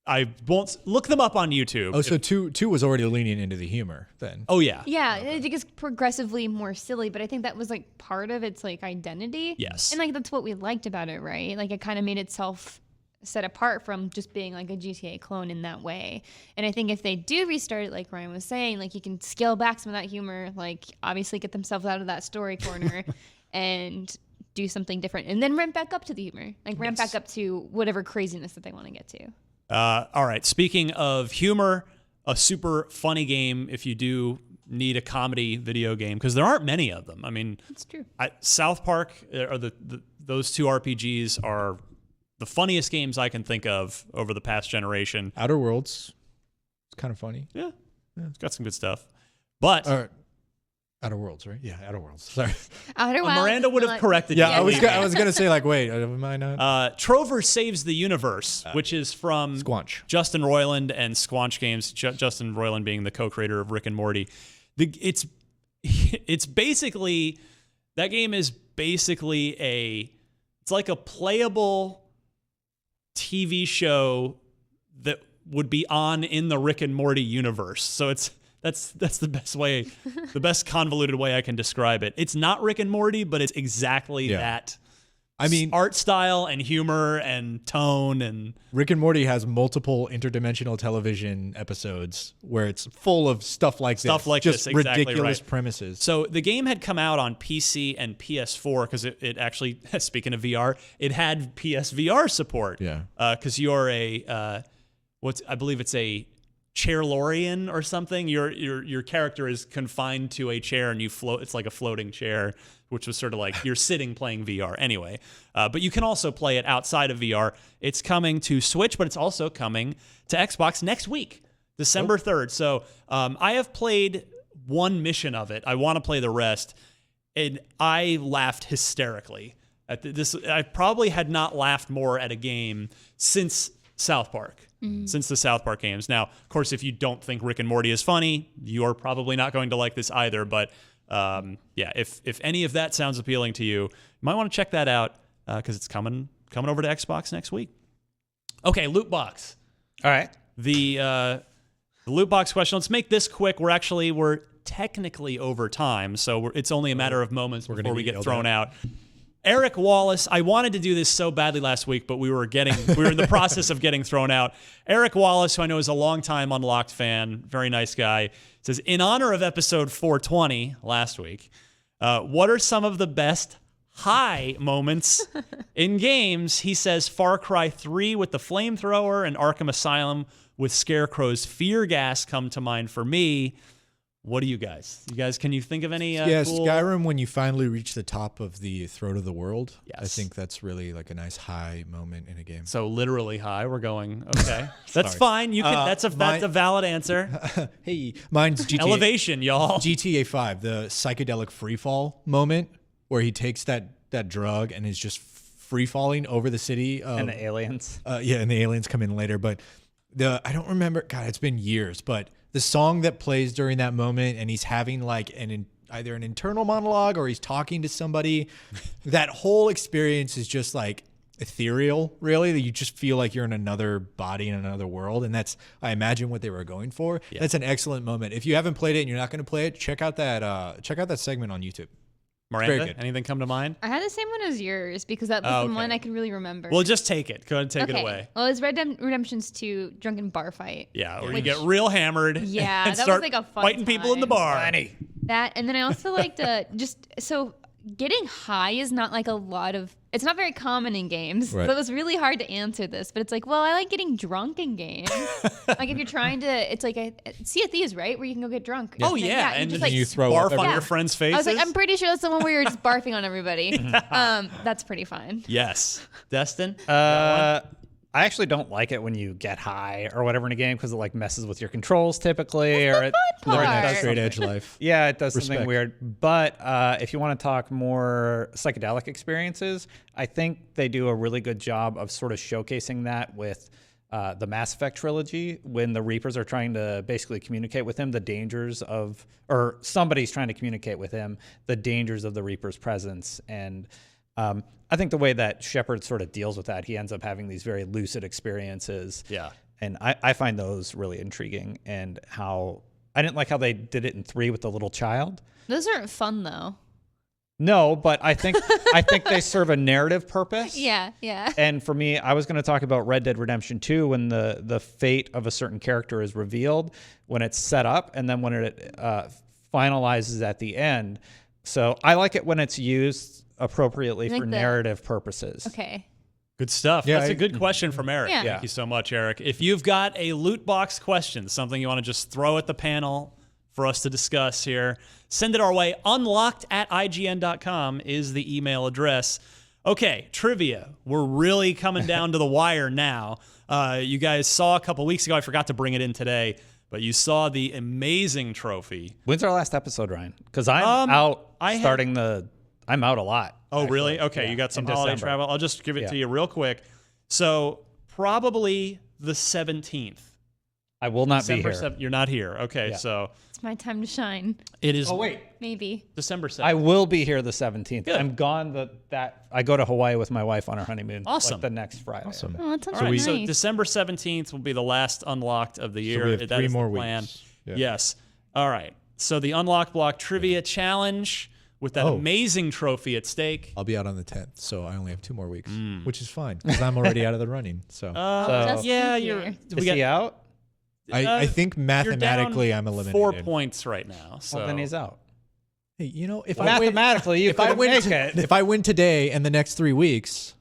I won't look them up on YouTube. Oh, so two was already leaning into the humor then. Oh yeah. Yeah, I think it's progressively more silly, but I think that was like part of its like identity. Yes. And like that's what we liked about it, right? Like it kind of made itself set apart from just being like a GTA clone in that way. And I think if they do restart it, like Ryan was saying, like you can scale back some of that humor, like obviously get themselves out of that story corner and do something different, and then ramp back up to the humor, like ramp back up to whatever craziness that they want to get to. All right. Speaking of humor, a super funny game, if you do need a comedy video game, because there aren't many of them. I mean, That's true. South Park or those two RPGs are the funniest games I can think of over the past generation. Outer Worlds, it's kind of funny. Yeah, it's got some good stuff. But Outer Worlds, right? Yeah, Outer Worlds. Sorry. Outer Wilds Miranda is would have not- corrected Yeah, you. I was gonna say like, wait, am I not? Trover Saves the Universe, which is from Squanch. Justin Roiland and Squanch Games. Justin Roiland being the co-creator of Rick and Morty. It's basically, that game is basically it's like a playable TV show that would be on in the Rick and Morty universe. So that's the best way, the best convoluted way I can describe it. It's not Rick and Morty, but it's exactly that. I mean, art style and humor and tone. And Rick and Morty has multiple interdimensional television episodes where it's full of stuff like Stuff this. like just this, exactly ridiculous right. premises. So the game had come out on PC and PS4 because it actually, speaking of VR, it had PSVR support. Yeah. Because you're I believe it's a Chairlorian or something. Your character is confined to a chair and you float. It's like a floating chair, which was sort of like you're sitting playing VR anyway. But you can also play it outside of VR. It's coming to Switch, but it's also coming to Xbox next week, December 3rd. So I have played one mission of it. I want to play the rest. And I laughed hysterically at this. I probably had not laughed more at a game since South Park. Since the South Park games. Now, of course, if you don't think Rick and Morty is funny, you're probably not going to like this either. But if any of that sounds appealing to you, you might want to check that out because it's coming over to Xbox next week. Okay, loot box. All right. The loot box question. Let's make this quick. We're technically over time, so it's only a matter of moments before we get thrown out. Eric Wallace, I wanted to do this so badly last week, but we were in the process of getting thrown out. Eric Wallace, who I know is a longtime Unlocked fan, very nice guy, says, in honor of episode 420 last week, what are some of the best high moments in games? He says Far Cry 3 with the flamethrower and Arkham Asylum with Scarecrow's fear gas come to mind for me. What do you guys? Can you think of any? Cool... Skyrim, when you finally reach the top of the throat of the world. Yes. I think that's really like a nice high moment in a game. So literally high. We're going. Okay, that's fine. You can. That's a valid answer. Hey, mine's GTA. Elevation, y'all. GTA 5, the psychedelic freefall moment where he takes that drug and is just free falling over the city. And the aliens. And the aliens come in later. But I don't remember. God, it's been years. But the song that plays during that moment, and he's having like either an internal monologue or he's talking to somebody, that whole experience is just like ethereal, really. That you just feel like you're in another body in another world, and that's, I imagine, what they were going for. Yeah. That's an excellent moment. If you haven't played it and you're not going to play it, check out that segment on YouTube. Miranda, anything come to mind? I had the same one as yours because that was the one I could really remember. Well, just take it. Go ahead and take it away. Well, it's Red Dead Redemption's 2 Drunken Bar Fight. Yeah, where you get real hammered. Yeah, and that start was like a fun fighting people in the bar. Funny. That, and then I also liked getting high is not like it's not very common in games. Right. So it was really hard to answer this, but it's like, well, I like getting drunk in games. Like if you're trying to, it's like a Sea of Thieves, right? Where you can go get drunk. Oh yeah, and just like you throw barf up on your friends' faces. I was like, I'm pretty sure that's the one where you're just barfing on everybody. That's pretty fun. Yes. Destin? I actually don't like it when you get high or whatever in a game because it like messes with your controls typically. That's the fun part. That straight edge life. Yeah, it does something Respect. weird. But if you want to talk more psychedelic experiences, I think they do a really good job of sort of showcasing that with the Mass Effect trilogy when the Reapers are trying to basically communicate with him the dangers of, or somebody's trying to communicate with him the dangers of the Reaper's presence. And I think the way that Shepard sort of deals with that, he ends up having these very lucid experiences. Yeah. And I find those really intriguing, and how I didn't like how they did it in 3 with the little child. Those aren't fun though. No, but I think they serve a narrative purpose. Yeah. And for me, I was going to talk about Red Dead Redemption 2 when the fate of a certain character is revealed, when it's set up, and then when it finalizes at the end. So I like it when it's used appropriately for narrative purposes. Okay. Good stuff. Yeah, That's a good question from Eric. Yeah. Thank you so much, Eric. If you've got a loot box question, something you want to just throw at the panel, for us to discuss here, send it our way. Unlocked@ign.com is the email address. Okay, trivia. We're really coming down to the wire now. You guys saw a couple weeks ago, I forgot to bring it in today, but you saw the amazing trophy. When's our last episode, Ryan? Because I'm out I'm out a lot. Oh, actually. really? Okay, Yeah, you got some in holiday December. travel. I'll just give it to you real quick. So probably the 17th. I will not be December here. 7th. You're not here. Okay, Yeah. so It's my time to shine. it is Maybe. December 7th. I will be here the 17th. Good. I'm gone I go to Hawaii with my wife on our honeymoon. Awesome. Like the next Friday. Awesome. Oh, that sounds All right, nice. so December 17th will be the last Unlocked of the year. we have That 3 is the more plan. weeks. Yeah. Yes. All right. So the Unlocked Block Trivia Challenge with that amazing trophy at stake. I'll be out on the 10th, so I only have 2 more weeks, which is fine because I'm already out of the running. So Just yeah, here. Is he out? I think you're mathematically down I'm eliminated. 4 points right now. So Well, then he's out. Hey, you know, if I win, Mathematically, you if I couldn't win, make it. if I win today and the next 3 weeks,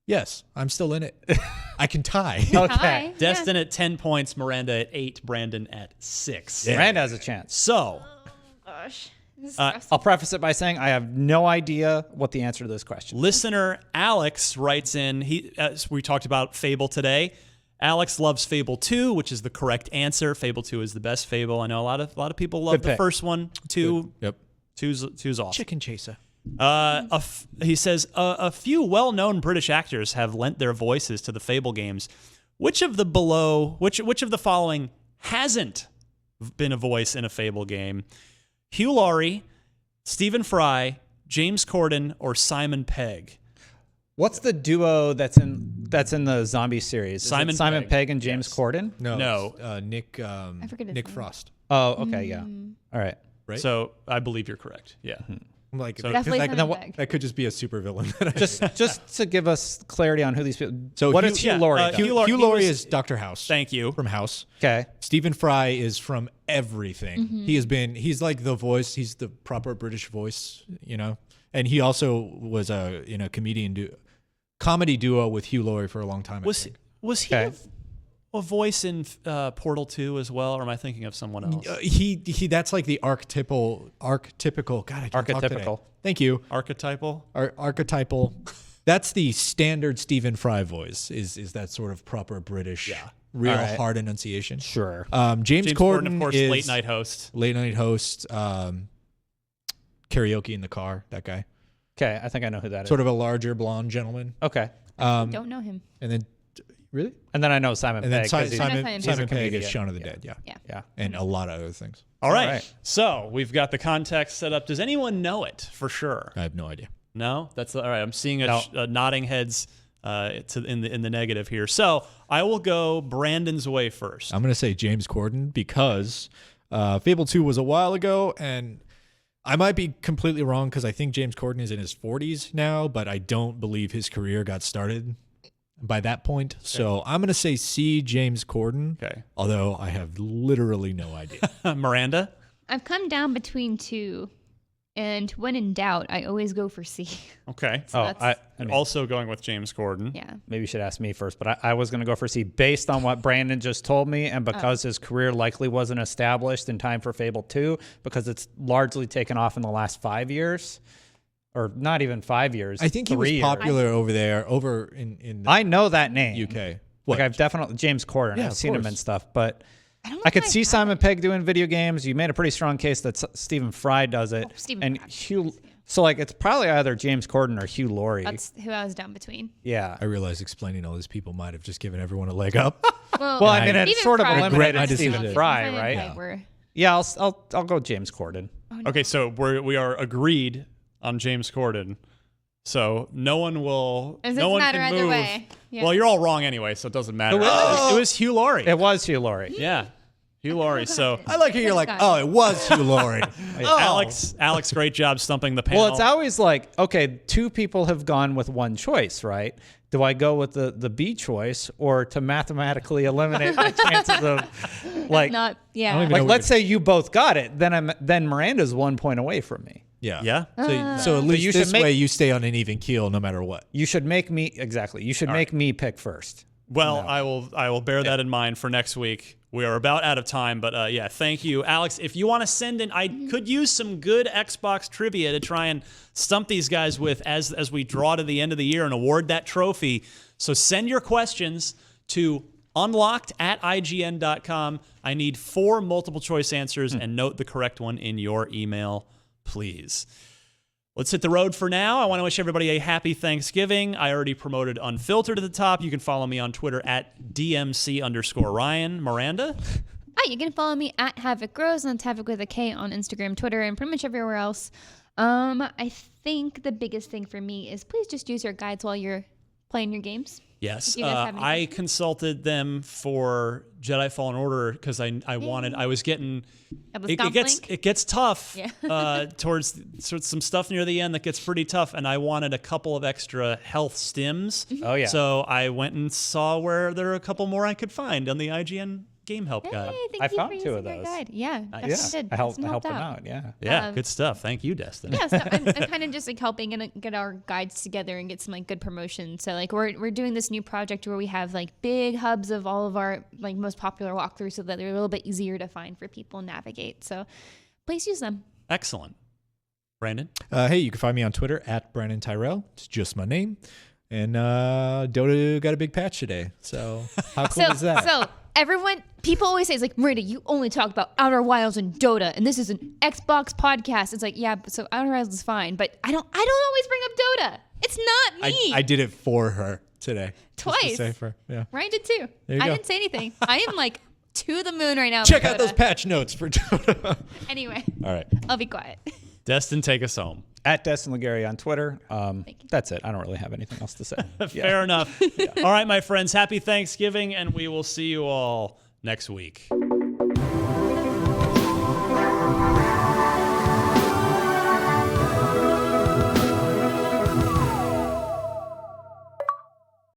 yes, I'm still in it. I can tie. Okay. Hi. Destin at 10 points, Miranda at 8, Brandon at 6. Miranda has a chance. So Gosh. This is I'll stressful. preface it by saying I have no idea what the answer to this question is. listener Alex writes in, as we talked about Fable today. Alex loves Fable 2, which is the correct answer. Fable 2 is the best Fable. I know a lot of people love Good the pick. first one. 2, Yep. two's awesome. Chicken chaser. He says a few well-known British actors have lent their voices to the Fable games. Which of the following hasn't been a voice in a Fable game? Hugh Laurie, Stephen Fry, James Corden, or Simon Pegg? What's the duo that's in the zombie series? Is it Simon Pegg and James Yes. Corden? No. Nick. I forget his Nick name. Frost. Oh, okay, yeah. All right. Right. So I believe you're correct. Yeah. I'm like, Definitely that, Simon Pegg. that could just be a supervillain. Just to give us clarity on who these people. So what Hugh- is Hugh yeah, Laurie? uh, done? Hugh Laurie- Hugh he Laurie was- is Dr. House. Thank you. From House. Okay. Stephen Fry is from everything. He's like the voice. He's the proper British voice, you know. And he also was in a comedy duo with Hugh Laurie for a long time. I Was think. he Okay. a voice in Portal 2 as well, or am I thinking of someone else? He that's like the archetypical. God, I can't talk today. Archetypical. Thank you. Archetypal? Archetypal. That's the standard Stephen Fry voice. Is that sort of proper British, real All right. hard enunciation? Sure. James Corden, of course, is late night host. Late night host. Karaoke in the car. That guy. Okay, I think I know who that is. Sort of a larger blonde gentleman. Okay. Don't know him. And then really? And then I know Simon And then Pegg. 'cause he's- Simon Simon Pegg. Pegg comedian. is Shaun of the Dead. Yeah. Yeah. Yeah. And a lot of other things. All right. right. So we've got the context set up. Does anyone know it for sure? I have no idea. No? That's all right. I'm seeing No. nodding heads in the negative here. So I will go Brandon's way first. I'm going to say James Corden because Fable 2 was a while ago, and I might be completely wrong because I think James Corden is in his 40s now, but I don't believe his career got started by that point. So I'm going to say C, James Corden, Okay. although I have literally no idea. Miranda? I've come down between 2, and when in doubt, I always go for C. Okay. Oh, that's- I mean, Also going with James Corden. Yeah. maybe you should ask me first, but I was going to go for C based on what Brandon just told me, and because his career likely wasn't established in time for Fable 2, because it's largely taken off in the last 5 years, or not even 5 years. I think he was 3 years. popular over in the I know that name. UK. Like I've definitely James Corden. Yeah, I've of seen him course. and stuff, but I don't know I if could I see have Simon it. Pegg doing video games. You made a pretty strong case that Stephen Fry does it, Stephen and Fry. Hugh. So like it's probably either James Corden or Hugh Laurie. That's who I was down between. Yeah. I realize explaining all these people might have just given everyone a leg up. Well, Well, I mean, it Stephen sort of Fry- regret my eliminated Stephen decision. Fry, Simon right? Pegg were- Yeah, I'll go James Corden. Okay, so we are agreed on James Corden. So no one will. It no doesn't one matter can either move. way. Yeah. Well, you're all wrong anyway, so it doesn't matter. Oh! It was Hugh Laurie. It was Hugh Laurie. Yeah, Hugh Laurie. So I like how you're like, oh, it was Hugh Laurie. Alex, great job stumping the panel. Well, it's always like, okay, 2 people have gone with one choice, right? Do I go with the B choice or to mathematically eliminate my chances of like Not, yeah. don't even like know let's say you both got it, then Miranda's 1 point away from me. Yeah. Yeah. So at least you should this make- way you stay on an even keel no matter what. You should make me exactly. You should make me pick first. Well, No. I will bear that in mind for next week. We are about out of time, but yeah, thank you, Alex. If you want to send in, I could use some good Xbox trivia to try and stump these guys with as we draw to the end of the year and award that trophy. So send your questions to unlocked@ign.com. I need 4 multiple choice answers and note the correct one in your email, please. Let's hit the road for now. I want to wish everybody a happy Thanksgiving. I already promoted Unfiltered at the top. You can follow me on Twitter at DMC_Ryan. Miranda? Hi, you can follow me at Havoc Grows, and it's Havoc with a K on Instagram, Twitter, and pretty much everywhere else. I think the biggest thing for me is please just use your guides while you're playing your games. Yes, you guys have any I questions? consulted them for Jedi Fallen Order because I was getting it gets tough towards some stuff near the end that gets pretty tough, and I wanted a couple of extra health stims. Oh, yeah. So I went and saw where there are a couple more I could find on the IGN Game Help Guide. Hey, thank I you found for 2 using of our those. guide. Yeah, Yeah, did. I helped Helped them out. Yeah. Yeah, good stuff. Thank you, Destin. Yeah, so I'm kind of just like helping and get our guides together and get some like good promotion. So like we're doing this new project where we have like big hubs of all of our like most popular walkthroughs so that they're a little bit easier to find for people to navigate. So please use them. Excellent. Brandon? Hey, you can find me on Twitter at Brandon Tyrell. It's just my name. And Dota got a big patch today. So how cool is that? So people always say, it's like, Miranda, you only talk about Outer Wilds and Dota, and this is an Xbox podcast. It's like, yeah, so Outer Wilds is fine, but I don't always bring up Dota. It's not me. I did it for her today. Twice. Just to say for, yeah. Ryan did too. There you I go. didn't say anything. I am like to the moon right now. Check with out Dota. those patch notes for Dota. Anyway, All right. I'll be quiet. Destin, take us home. At Destin Legary on Twitter. you. That's it. I don't really have anything else to say. Fair enough. All right, my friends, happy Thanksgiving, and we will see you all next week.